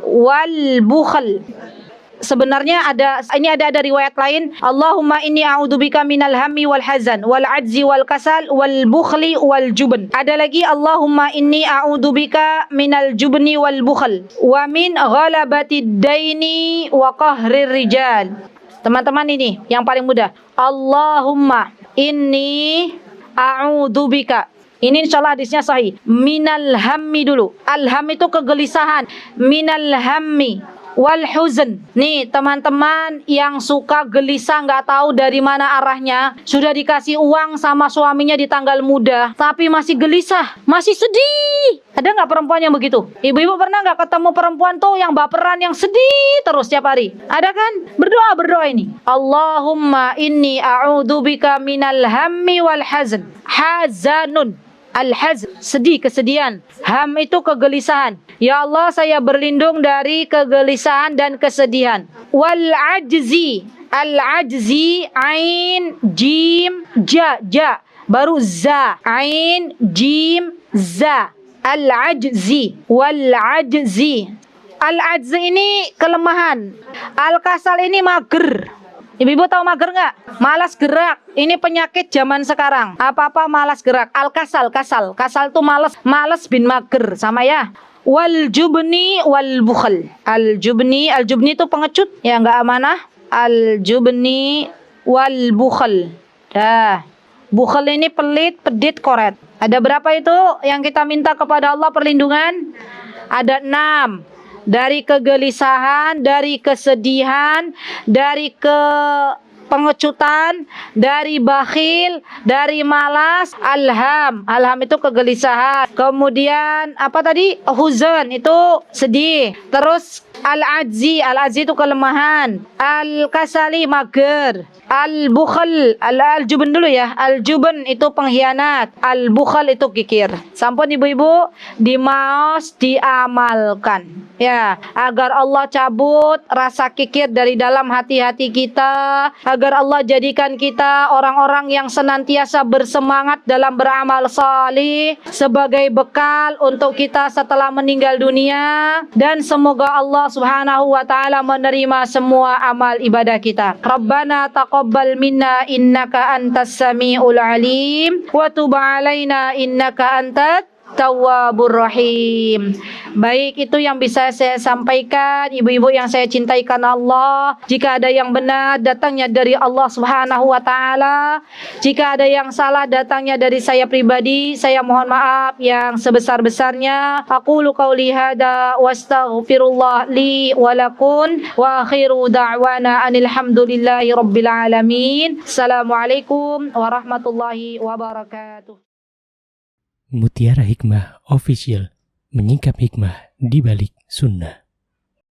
wal bukhl. Sebenarnya ada riwayat lain, Allahumma inni a'udzubika minal hammi wal hazan wal ajzi wal kasal wal bukhli wal jubn. Ada lagi, Allahumma inni a'udzubika minal jubni wal bukhl wa min ghalabatid daini wa qahrir rijal. Teman-teman, ini yang paling mudah. Allahumma inni a'udzubika. Ini insyaallah hadisnya sahih. Minal hammi dulu. Al-ham itu kegelisahan. Minal hammi wal huzn. Nih teman-teman yang suka gelisah, nggak tahu dari mana arahnya, sudah dikasih uang sama suaminya di tanggal muda, tapi masih gelisah, masih sedih. Ada nggak perempuan yang begitu? Ibu-ibu pernah nggak ketemu perempuan tuh yang baperan, yang sedih terus tiap hari? Ada kan? Berdoa ini. Allahumma inni a'udzubika minal hammi wal hazn. Hazanun. Al-hazn, sedih, kesedihan. Ham itu kegelisahan. Ya Allah, saya berlindung dari kegelisahan dan kesedihan. Wal ajzi. Al-ajzi, ain, jim, ja. Baru za. Ain, jim, za. Al-ajzi. Wal ajzi. Al-ajzi ini kelemahan. Al-kasal ini mager. Ibu-ibu tahu mager nggak? Malas gerak. Ini penyakit zaman sekarang. Apa-apa malas gerak. Al-kasal. Kasal tuh malas bin mager. Sama ya. Wal jubni wal bukhl. Al jubni itu pengecut. Ya nggak amanah. Al jubni wal bukhl. Dah. Bukhl ini pelit, pedit, koret. Ada berapa itu yang kita minta kepada Allah perlindungan? Ada 6. Dari kegelisahan, dari kesedihan, dari pengecutan, dari bakhil, dari malas. Alham itu kegelisahan. Kemudian apa tadi? Huzan itu sedih. Terus al-ajzi itu kelemahan. Al-kasali mager. Al-bukhl, al-jubn dulu ya. Al-jubn itu pengkhianat. Al-bukhl itu kikir. Sampun ibu-ibu, dimaos, diamalkan. Ya, agar Allah cabut rasa kikir dari dalam hati-hati kita, agar Allah jadikan kita orang-orang yang senantiasa bersemangat dalam beramal salih sebagai bekal untuk kita setelah meninggal dunia. Dan semoga Allah Subhanahu wa taala menerima semua amal ibadah kita. Rabbana taqabbal minna innaka antas samiul alim wa tub alaina innaka antat Tawwabur Rahim. Baik, itu yang bisa saya sampaikan. Ibu-ibu yang saya cintai karena Allah, jika ada yang benar datangnya dari Allah Subhanahu wa taala. Jika ada yang salah datangnya dari saya pribadi, saya mohon maaf yang sebesar-besarnya. Aqulu qauli hada wastaghfirullah li wa lakum wa akhiru da'wana anil hamdulillahi rabbil alamin. Assalamualaikum warahmatullahi wabarakatuh. Mutiara Hikmah Official, menyingkap hikmah di balik sunnah.